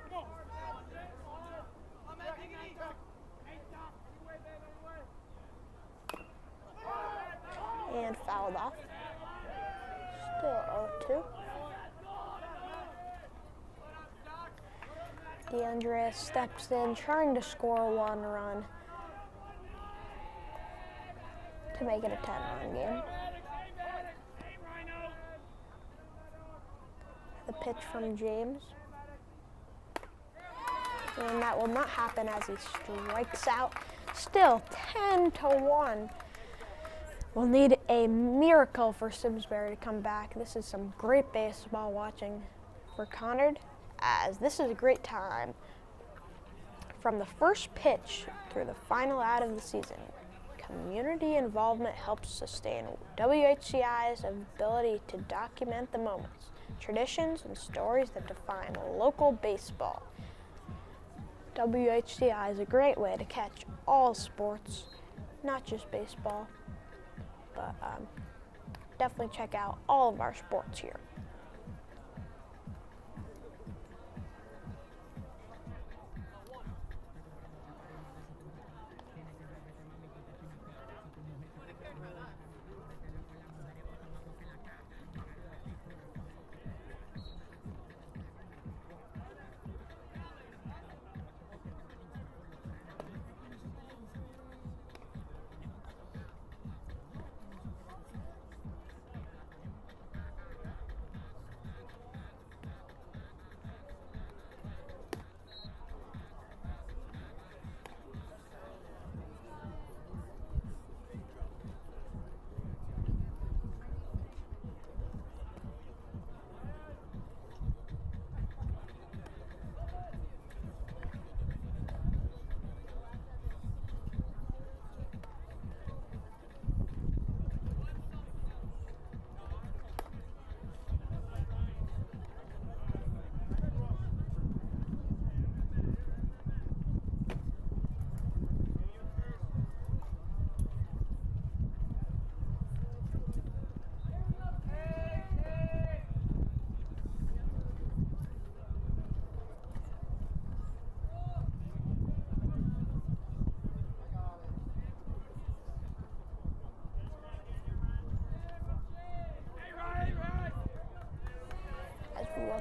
And fouled off. Still 0-2. D'Andrea steps in, trying to score one run to make it a 10-run game. The pitch from James. And that will not happen as he strikes out. Still 10-1. We'll need a miracle for Simsbury to come back. This is some great baseball watching for Conard, as this is a great time. From the first pitch through the final out of the season, community involvement helps sustain WHCi's ability to document the moments, traditions, and stories that define local baseball. WHCi is a great way to catch all sports, not just baseball, but definitely check out all of our sports here.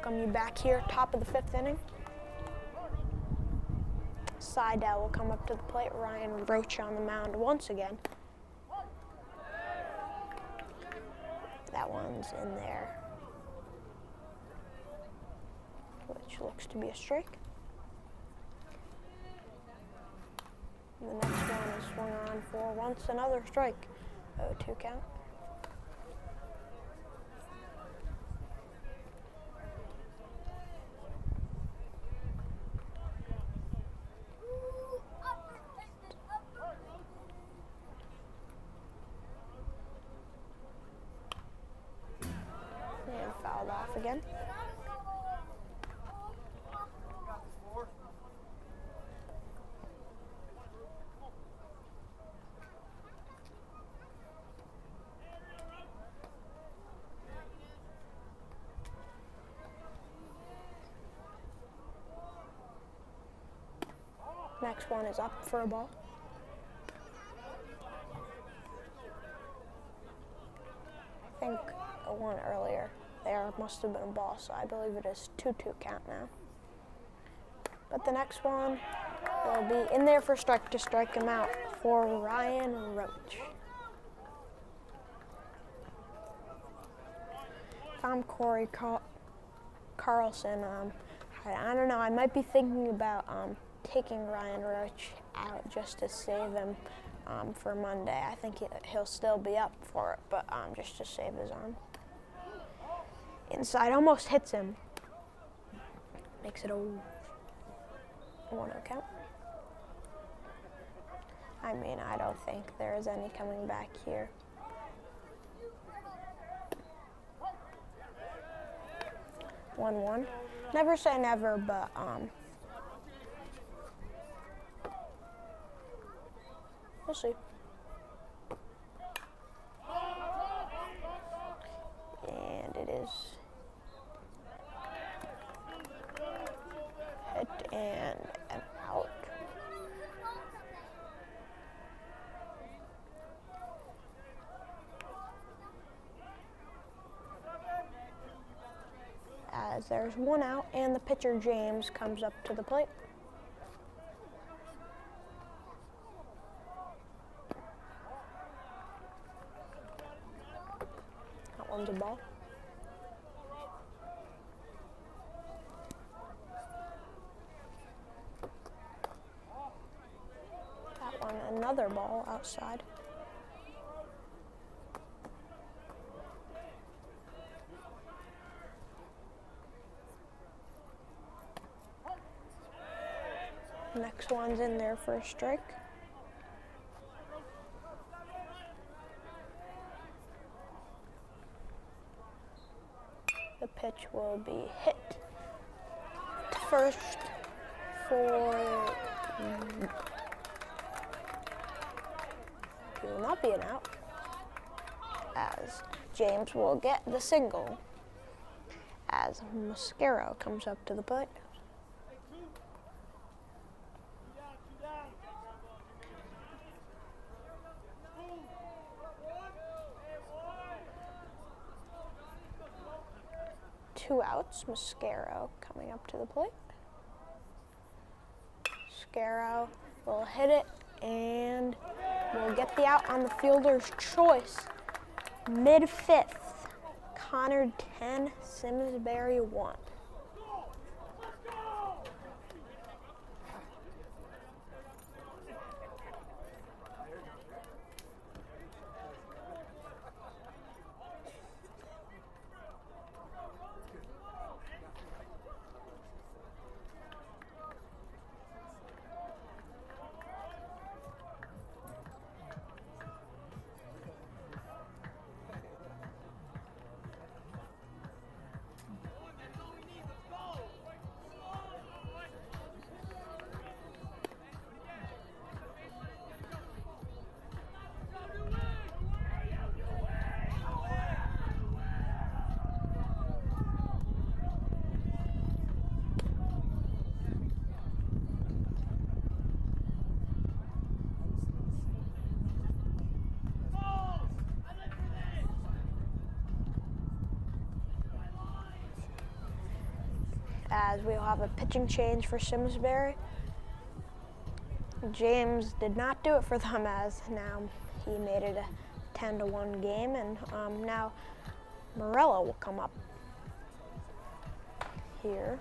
welcome you back here, top of the 5th inning. Seidel will come up to the plate. Ryan Roach on the mound once again. That one's in there, which looks to be a strike. The next one is swung on for once another strike. 0-2 count. And fouled off again. Next one is up for a ball. I think the one earlier there must have been a ball, so I believe it is 2-2 count now. But the next one will be in there for strike to strike him out for Ryan Roach. If I'm Corey Carlson, I don't know, I might be thinking about taking Ryan Roach out just to save him for Monday. I think he'll still be up for it, but just to save his arm. Inside almost hits him. Makes it a 1-0 count. I mean, I don't think there is any coming back here. One. Never say never, but we'll see. And it is hit and out. As there's one out, and the pitcher James comes up to the plate. That one's a ball. That one, another ball outside. Next one's in there for a strike. The pitch will be hit to first for, it will not be an out, as James will get the single as Mascaro comes up to the plate. Two outs, Mascaro coming up to the plate. Mascaro will hit it and will get the out on the fielder's choice. Mid-5th, Conard 10, Simsbury 1. as we'll have a pitching change for Simsbury. James did not do it for them, as now he made it a 10-1 game, and now Morello will come up here.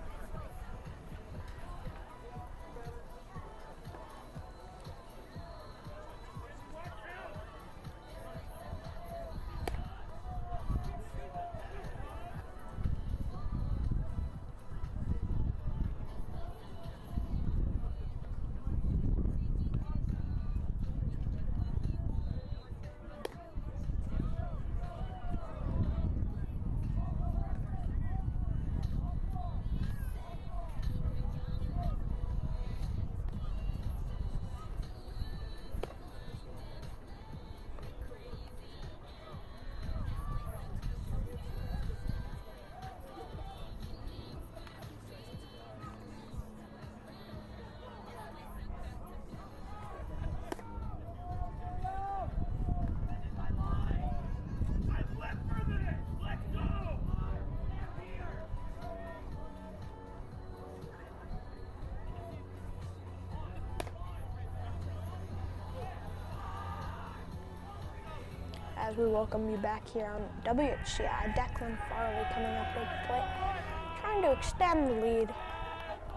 As we welcome you back here on WHCi, Declan Farley coming up big plate, trying to extend the lead.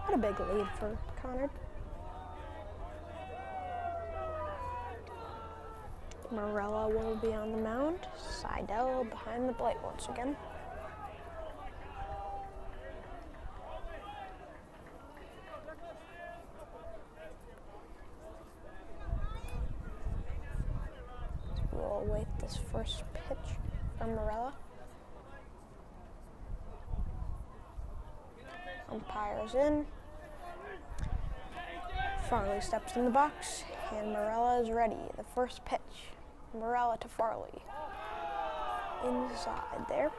What a big lead for Conard. Morella will be on the mound. Seidel behind the plate once again. We'll await this first pitch from Morella. Umpire's in. Farley steps in the box, and Morella is ready. The first pitch, Morella to Farley. Inside there.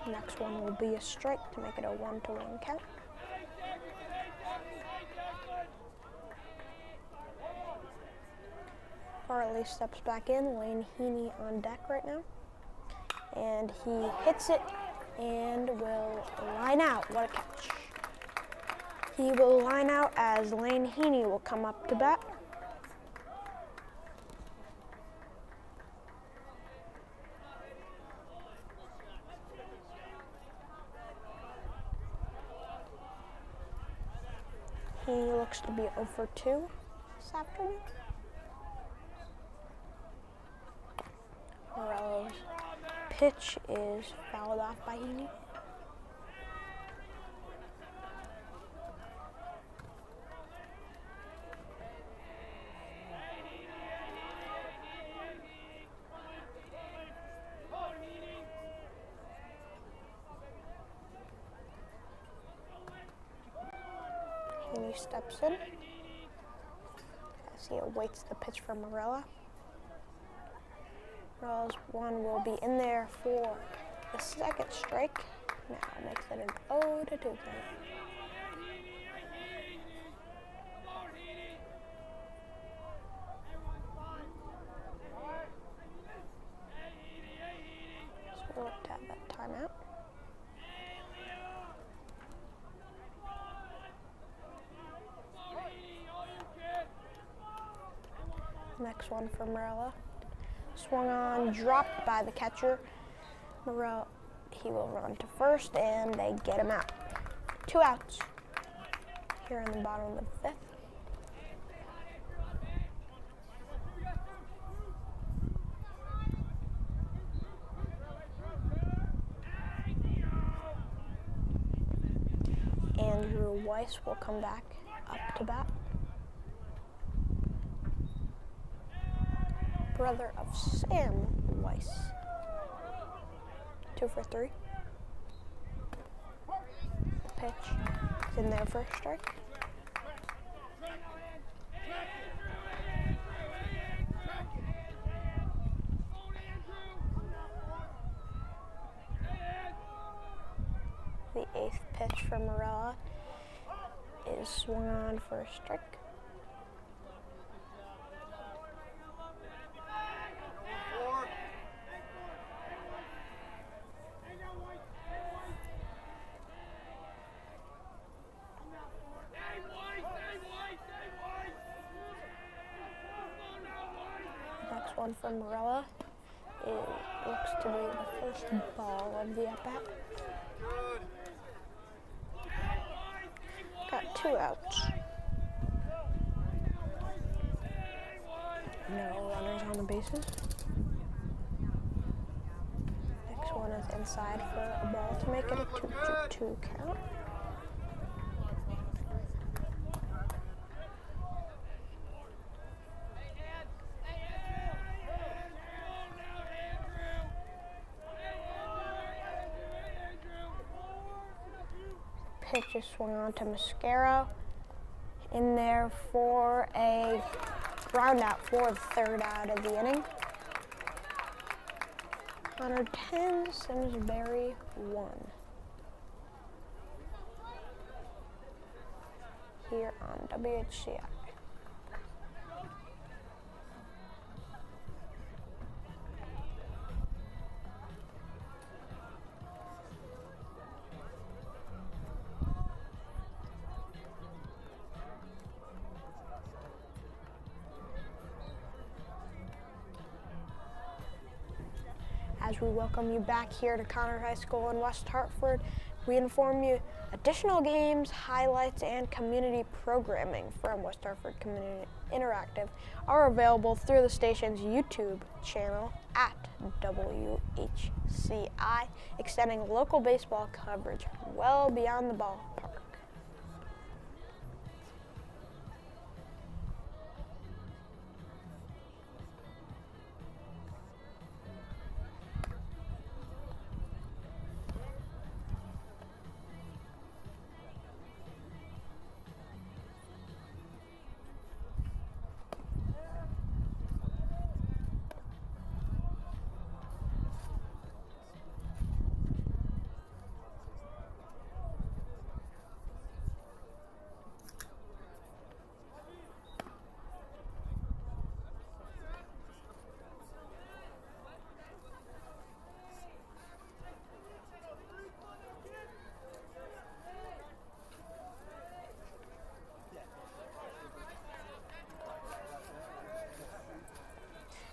Next one will be a strike to make it a 1-1 count. Farley steps back in, Lane Heaney on deck right now. And he hits it and will line out. What a catch. He will line out as Lane Heaney will come up to bat. He looks to be 0 for 2 this afternoon. Morello's pitch is fouled off by Heaney. Heaney steps in as he awaits the pitch from Morella. Morella's one will be in there for the second strike. Now makes it an 0-2 count. So we'll look to have that timeout. Next one for Morella. Swung on, dropped by the catcher. Morella, he will run to first, and they get him out. 2 outs here in the bottom of the 5th. Andrew Weiss will come back up to bat. Brother of Sam Weiss. 2 for 3. Pitch is in there for a strike. The 8th pitch from Morella is swung on for a strike. Next one from Morella. It looks to be the first ball of the at-bat. Got 2 outs. No runners on the bases. Next one is inside for a ball to make it a 2-2 count. Pitch is swung on to Mascaro in there for a ground out for the 3rd out of the inning. Conard 10, Simsbury 1. Here on WHCi. As we welcome you back here to Conard High School in West Hartford, we inform you additional games, highlights, and community programming from West Hartford Community Interactive are available through the station's YouTube channel at WHCi, extending local baseball coverage well beyond the ballpark.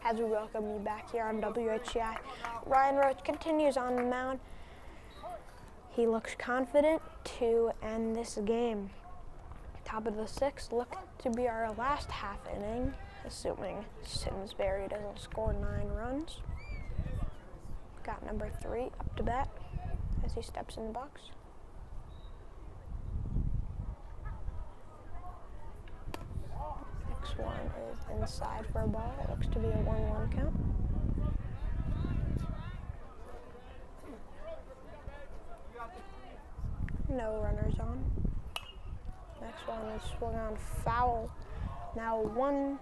As we welcome you back here on WHCi, Ryan Roach continues on the mound. He looks confident to end this game. Top of the 6th, look to be our last half inning, assuming Simsbury doesn't score 9 runs. Got number 3 up to bat as he steps in the box. Next one is inside for a ball. It looks to be a 1-1 count. No runners on. Next one is swung on foul. Now one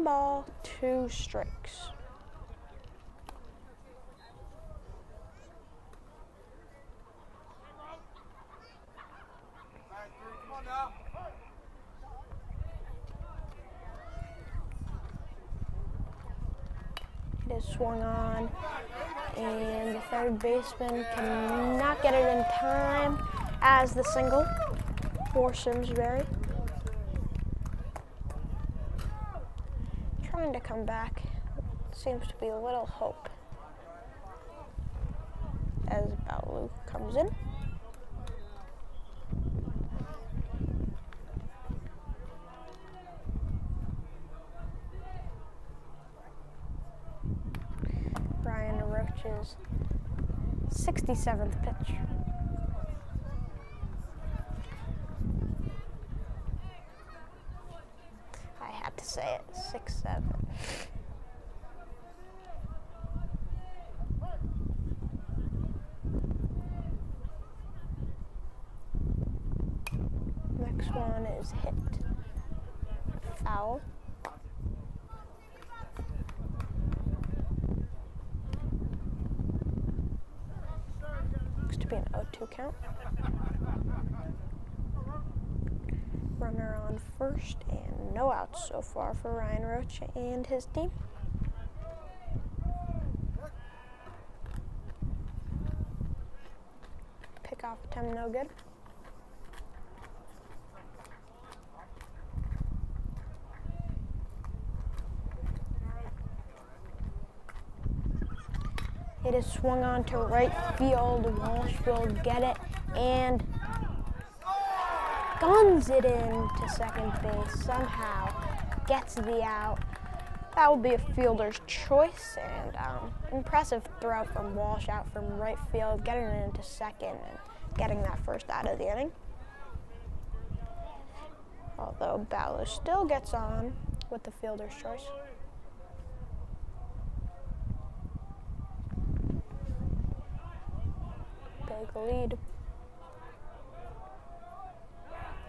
ball, 2 strikes. It is swung on, and the 3rd baseman cannot get it in time as the single for Simsbury. Trying to come back. Seems to be a little hope as Balu comes in. Ryan Roach's 67th pitch. I had to say it, 6-7. Next one is hit. Foul. Looks to be be an 0-2 count. Runner on first and no outs so far for Ryan Roach and his team. Pickoff attempt no good. It is swung on to right field. Walsh will get it and guns it in to second base. Somehow gets the out. That will be a fielder's choice, and impressive throw from Walsh out from right field, getting it into second and getting that first out of the inning. Although Bowler still gets on with the fielder's choice. Big lead.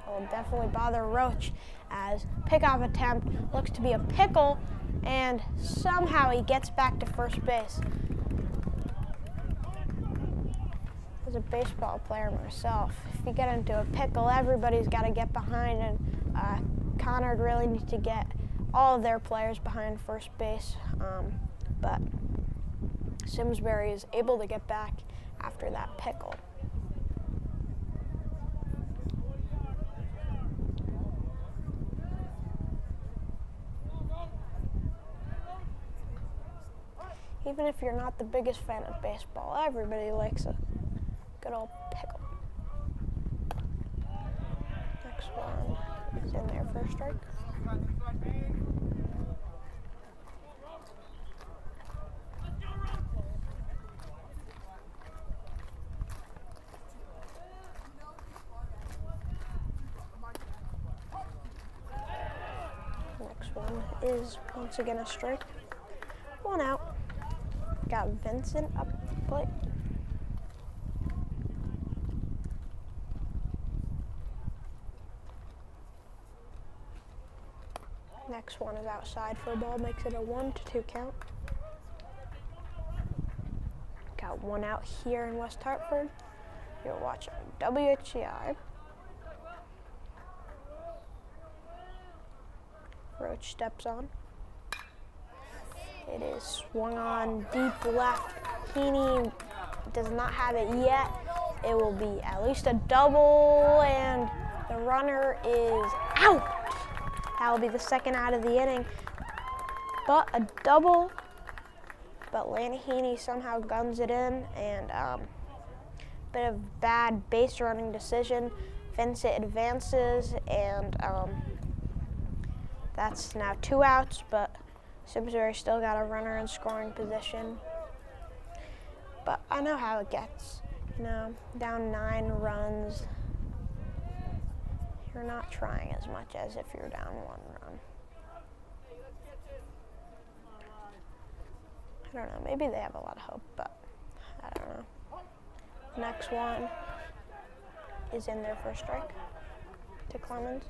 Will definitely bother Roach as pickoff attempt looks to be a pickle, and somehow he gets back to first base. As a baseball player myself, if you get into a pickle, everybody's got to get behind, and Conard really needs to get all of their players behind first base, but Simsbury is able to get back after that pickle. Even if you're not the biggest fan of baseball, everybody likes a good old pickle. Next one is in there for a strike. Next one is once again a strike. One out. Got Vincent up plate. Next one is outside for a ball, makes it a 1-2 count. Got one out here in West Hartford. You're watching WHCi. Roach steps on. It is swung on deep left. Heaney does not have it yet. It will be at least a double, and the runner is out. That will be the second out of the inning. But a double. But Lanny Heaney somehow guns it in, and bit of bad base running decision. Vincent advances, and that's now 2 outs, but Simsbury still got a runner in scoring position. But I know how it gets. You know, down 9 runs, you're not trying as much as if you're down 1 run. I don't know, maybe they have a lot of hope, but I don't know. Next one is in there for a strike to Clemens.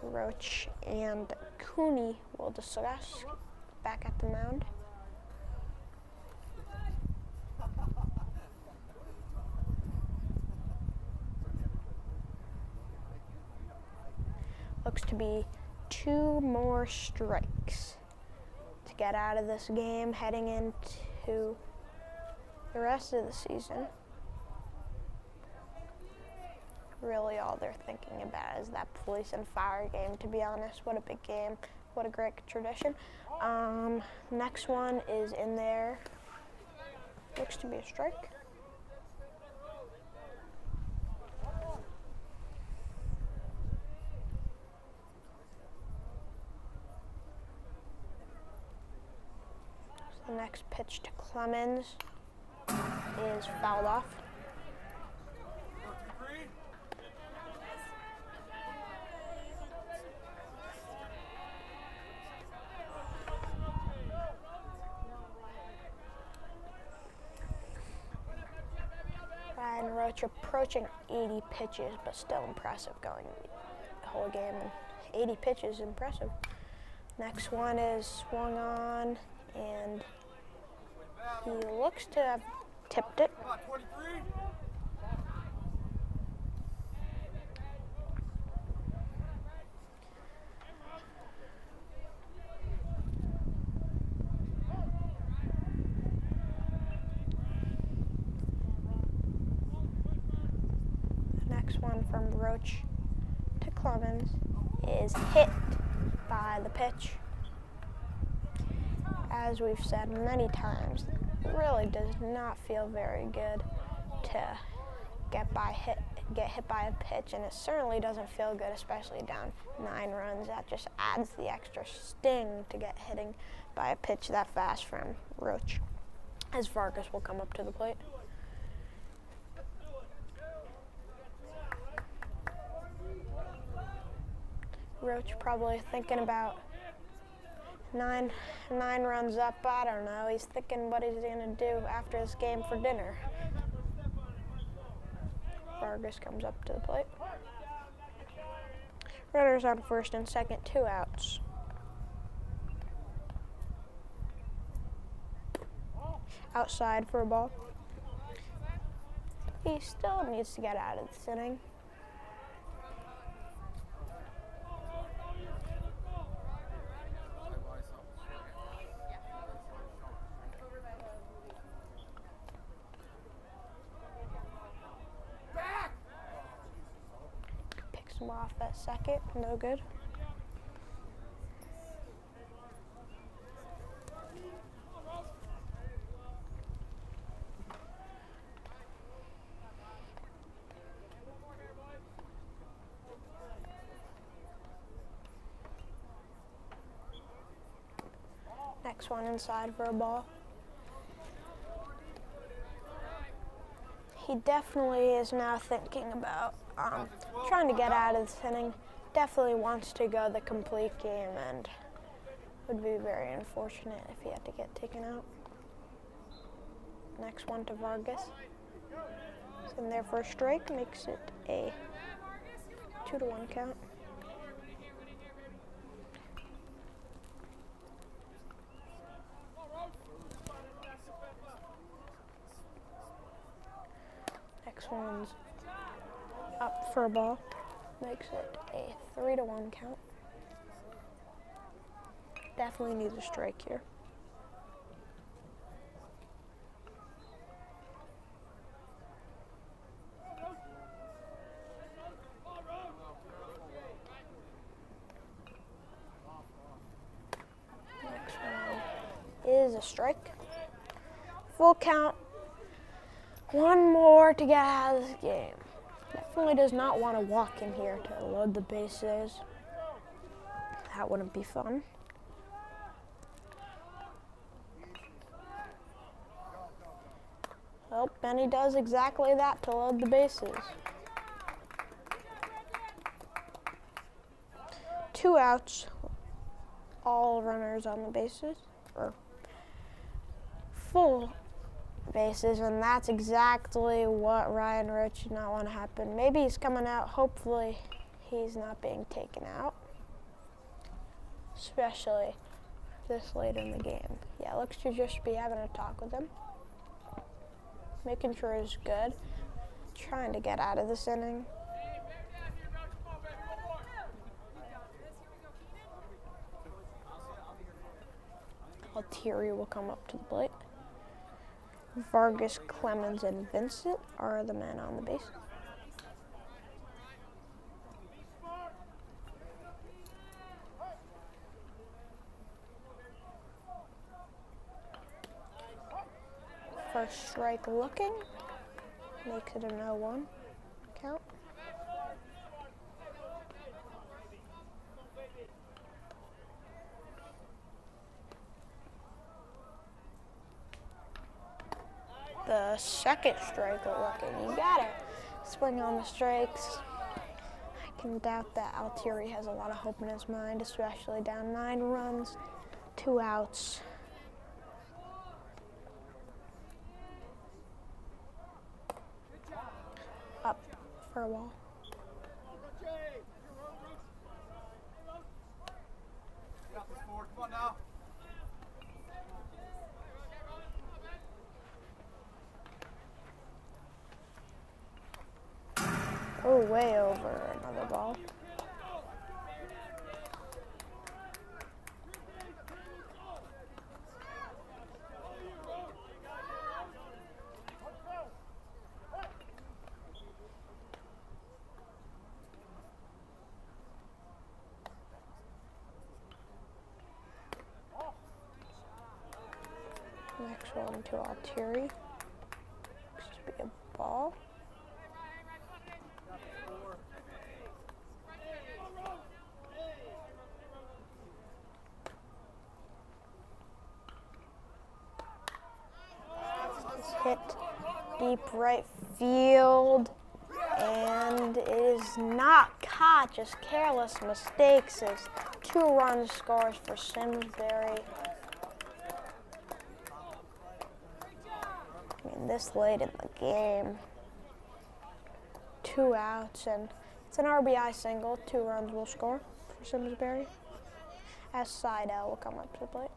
Roach and Cooney will discuss back at the mound. Looks to be 2 more strikes to get out of this game heading into the rest of the season. Really all they're thinking about is that police and fire game, to be honest. What a big game. What a great tradition. Next one is in there. Looks to be a strike. So the next pitch to Clemens is fouled off. Ryan Roach approaching 80 pitches, but still impressive going the whole game. And 80 pitches, impressive. Next one is swung on, and he looks to have tipped it. Come on, 23. The next one from Roach to Clemens is hit by the pitch. As we've said many times, it really does not feel very good to get hit by a pitch, and it certainly doesn't feel good, especially down 9 runs. That just adds the extra sting to get hitting by a pitch that fast from Roach, as Vargas will come up to the plate. Roach probably thinking about nine runs up. I don't know. He's thinking what he's going to do after this game for dinner. Vargas comes up to the plate. Runners on first and second, 2 outs. Outside for a ball. He still needs to get out of this inning. Him off at second, no good. Next one inside for a ball. He definitely is now thinking about trying to get out of this inning. Definitely wants to go the complete game, and would be very unfortunate if he had to get taken out. Next one to Vargas. He's in there for a strike, makes it a 2-1 count. Next one's up for a ball, makes it a 3-1 count. Definitely needs a strike here. Next one is a strike. Full count. One more to get out of this game. Definitely does not want to walk in here to load the bases. That wouldn't be fun. Well, Benny does exactly that to load the bases. 2 outs, all runners on the bases, or full bases, and that's exactly what Ryan Roach did not want to happen. Maybe he's coming out. Hopefully he's not being taken out, especially this late in the game. Yeah, looks to just be having a talk with him, making sure he's good, trying to get out of this inning. Altieri will come up to the plate. Vargas, Clemens, and Vincent are the men on the base. First strike looking, makes it a 0-1 count. The second strike looking, you gotta swing on the strikes. I can doubt that Altieri has a lot of hope in his mind, especially down 9 runs, 2 outs. Up for a ball. Come on now. way over. Another ball. Next one to Altieri. Looks to be a ball. It's hit deep right field, and it is not caught. Just careless mistakes as 2-run scores for Simsbury. This late in the game, 2 outs, and it's an RBI single. 2 runs will score for Simsbury, as Seidel will come up to the plate.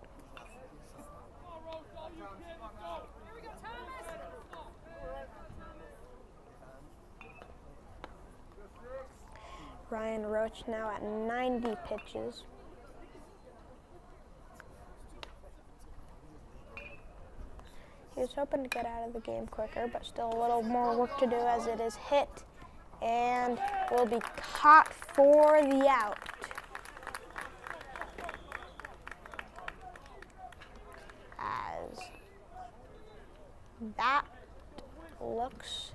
Ryan Roach now at 90 pitches. He was hoping to get out of the game quicker, but still a little more work to do as it is hit and will be caught for the out. As that looks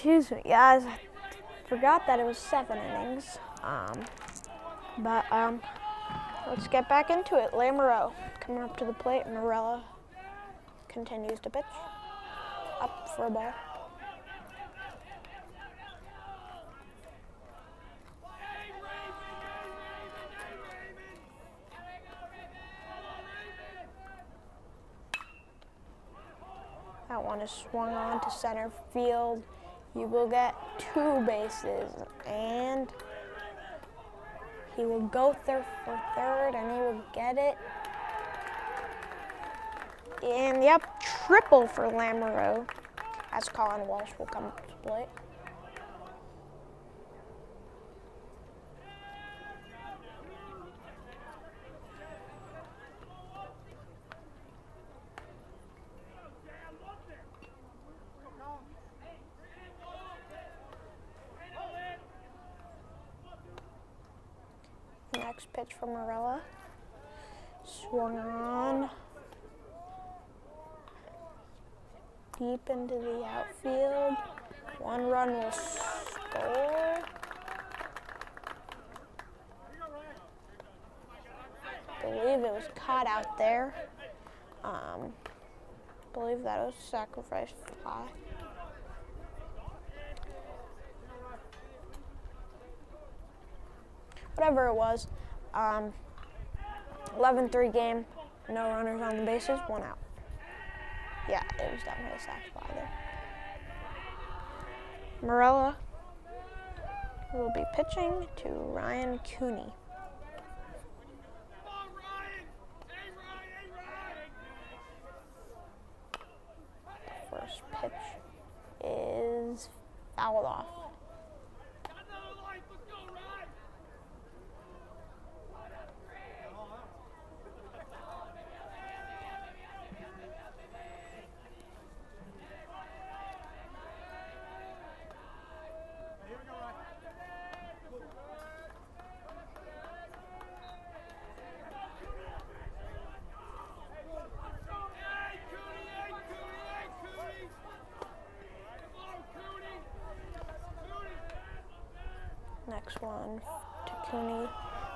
Excuse me, guys. I forgot that it was 7 innings. Let's get back into it. Lamoureux coming up to the plate. Morella continues to pitch. Up for a ball. That one is swung on to center field. You will get 2 bases, and he will go there for third, and he will get it. And yep, triple for Lamoureux, as Colin Walsh will come up to plate. Next pitch from Morella. Swung on. deep into the outfield. 1 run will score. I believe it was caught out there. I believe that was a sacrifice fly. Whatever it was, 11-3 game, no runners on the bases, 1 out. Yeah, it was definitely a sac fly there. Morella will be pitching to Ryan Cooney. The first pitch is fouled off. Next one to Cooney,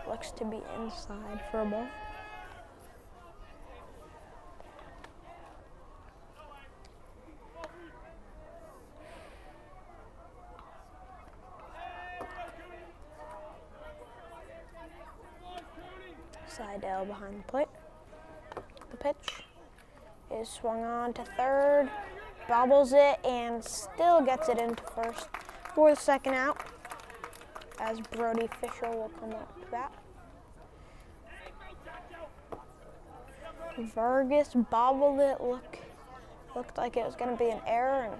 looks to be inside for a ball. Seidel behind the plate. The pitch is swung on to third, bobbles it, and still gets it into first for the second out, as Brody Fisher will come up to bat. Vargas bobbled it, looked like it was going to be an error, and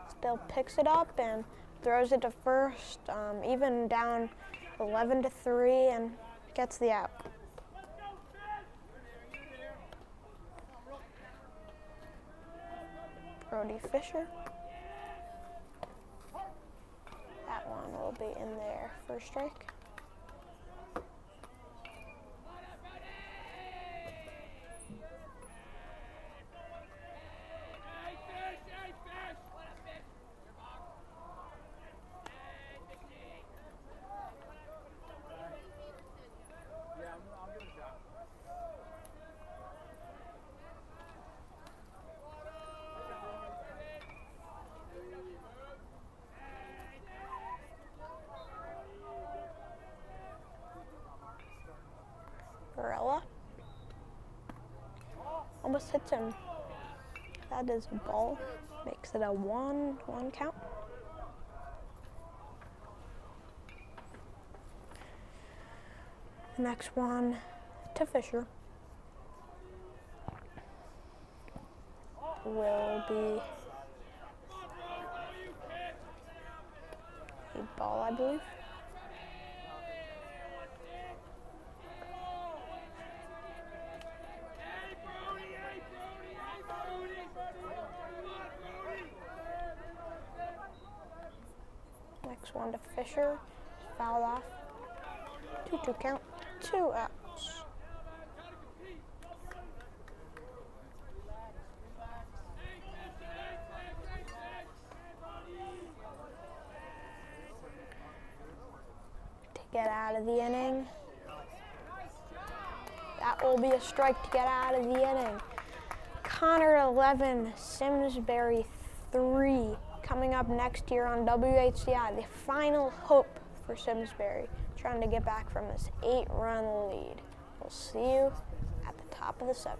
still picks it up and throws it to first, even down 11-3, and gets the out. Brody Fisher. That one will be in there for a strike. Almost hits him. That is a ball. Makes it a 1-1 count. Next one to Fisher will be a ball, I believe. Next one to Fisher, fouled off. 2-2 count, 2 outs. To get out of the inning. That will be a strike to get out of the inning. Conard 11, Simsbury 3. Coming up next year on WHCi, the final hope for Simsbury, trying to get back from this 8-run lead. We'll see you at the top of the 7th.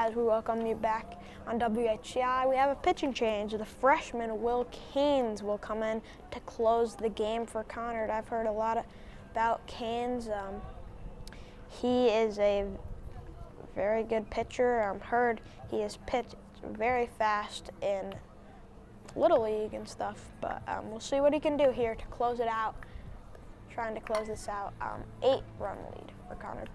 as we welcome you back on WHCi. We have a pitching change. The freshman Will Keynes will come in to close the game for Conard. I've heard a lot about Keynes. He is a very good pitcher. I've heard he has pitched very fast in Little League and stuff, but we'll see what he can do here to close it out. Trying to close this out. 8-run lead for Conard.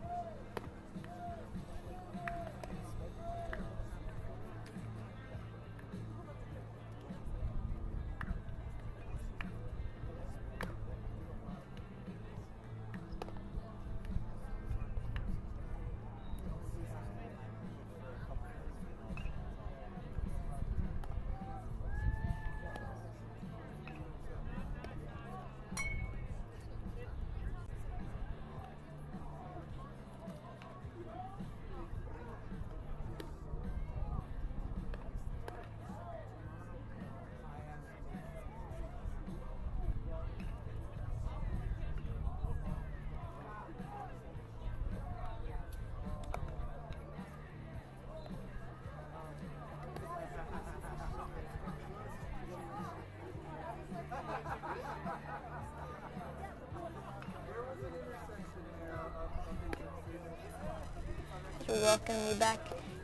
We welcome you back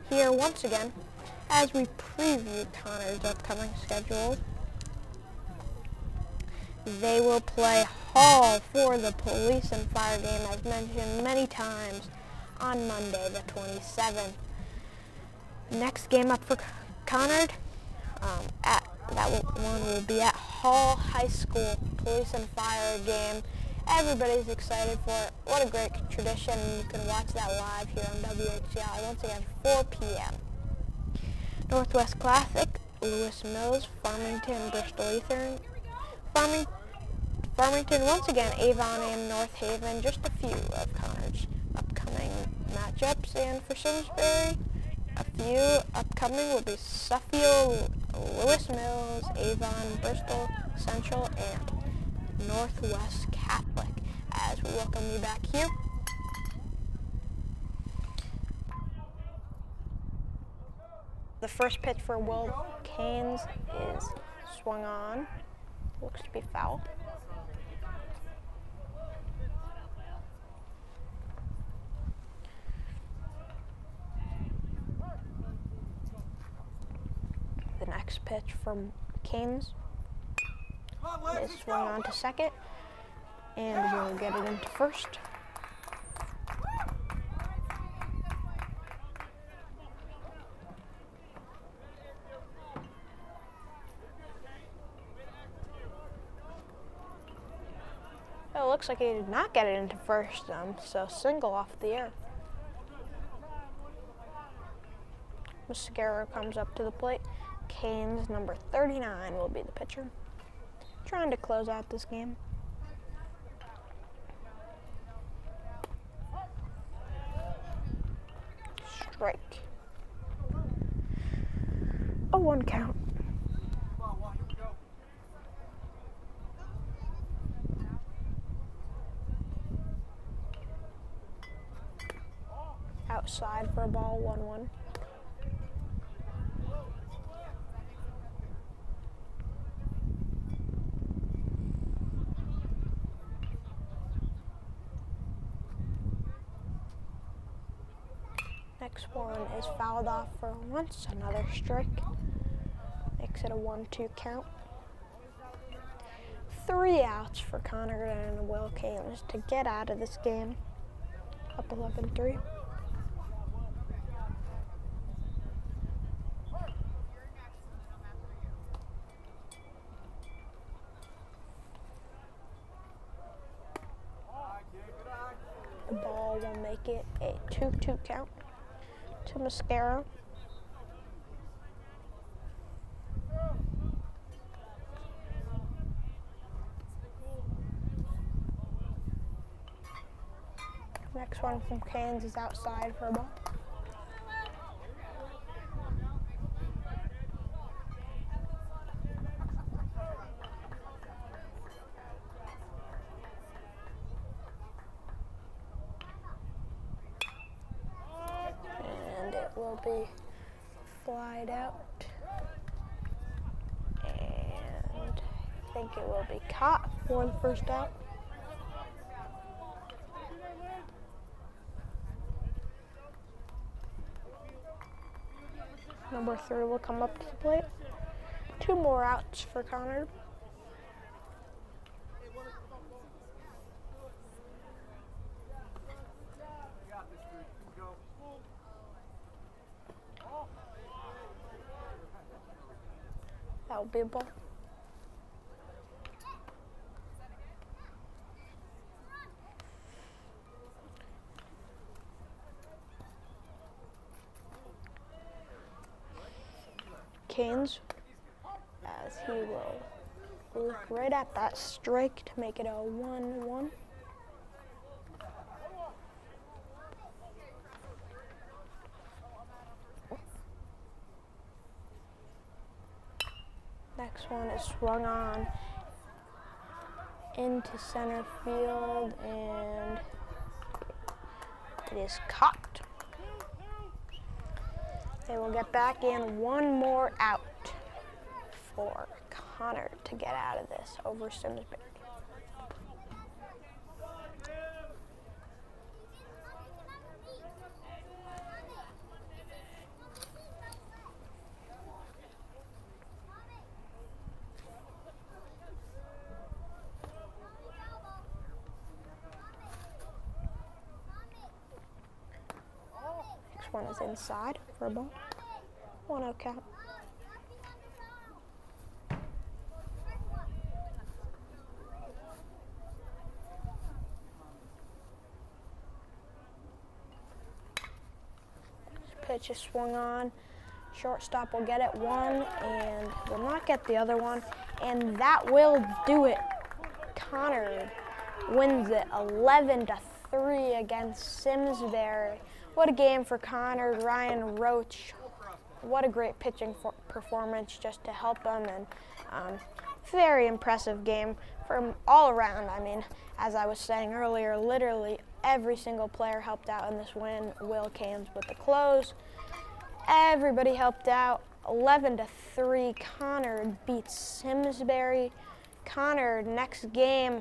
here once again as we preview Conard's upcoming schedule. They will play Hall for the police and fire game, as mentioned many times, on Monday the 27th. Next game up for Conard, one will be at Hall High School, police and fire game. Everybody's excited for it. What a great tradition. You can watch that live here on WHCi once again, 4 p.m. Northwest Classic, Lewis Mills, Farmington, Bristol Eastern. Farmington once again, Avon and North Haven, just a few of Conard's upcoming matchups. And for Simsbury, a few upcoming will be Suffield, Lewis Mills, Avon, Bristol Central, and Northwest Catholic, as we welcome you back here. The first pitch for Will Keynes is swung on. Looks to be foul. The next pitch from Keynes is swung on to second, and we'll get it into first. It looks like he did not get it into first, so single off the air. Mascaro comes up to the plate. Keynes, number 39, will be the pitcher. Trying to close out this game. Strike. A 1 count. Outside for a ball, 1-1. Next one is fouled off for once, another strike. Makes it a 1-2 count. 3 outs for Conard and Will Keynes to get out of this game. Up 11-3. The ball will make it a 2-2 count to Mascaro. Next one from Keynes is outside for a ball. be flied out. And I think it will be caught for the first out. Number 3 will come up to the plate. 2 more outs for Conard. That will be a ball. Canes, as he will look right at that strike to make it a 1-1. Next one is swung on into center field, and it is caught. They will get back in 1 more out for Conard to get out of this over Simsbury. Next one is inside for a ball. 1-0 count. Pitch is swung on. Shortstop will get it 1 and will not get the other one. And that will do it. Conard wins it 11-3 against Simsbury. What a game for Conard. Ryan Roach, what a great pitching performance just to help them, and very impressive game from all around. I mean, as I was saying earlier, literally every single player helped out in this win. Will Canes with the close. Everybody helped out. 11-3, Conard beats Simsbury. Conard next game,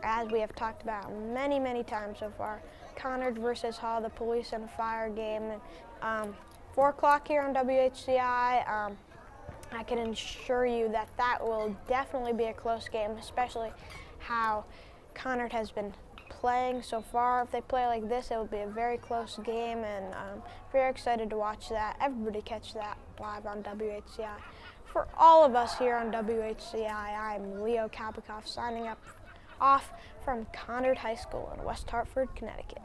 as we have talked about many, many times so far, Conard versus Hall, the police and fire game. 4 o'clock here on WHCi. I can assure you that that will definitely be a close game, especially how Conard has been playing so far. If they play like this, it will be a very close game, and very excited to watch that. Everybody catch that live on WHCi. For all of us here on WHCi, I'm Leo Kabakoff signing off from Conard High School in West Hartford, Connecticut.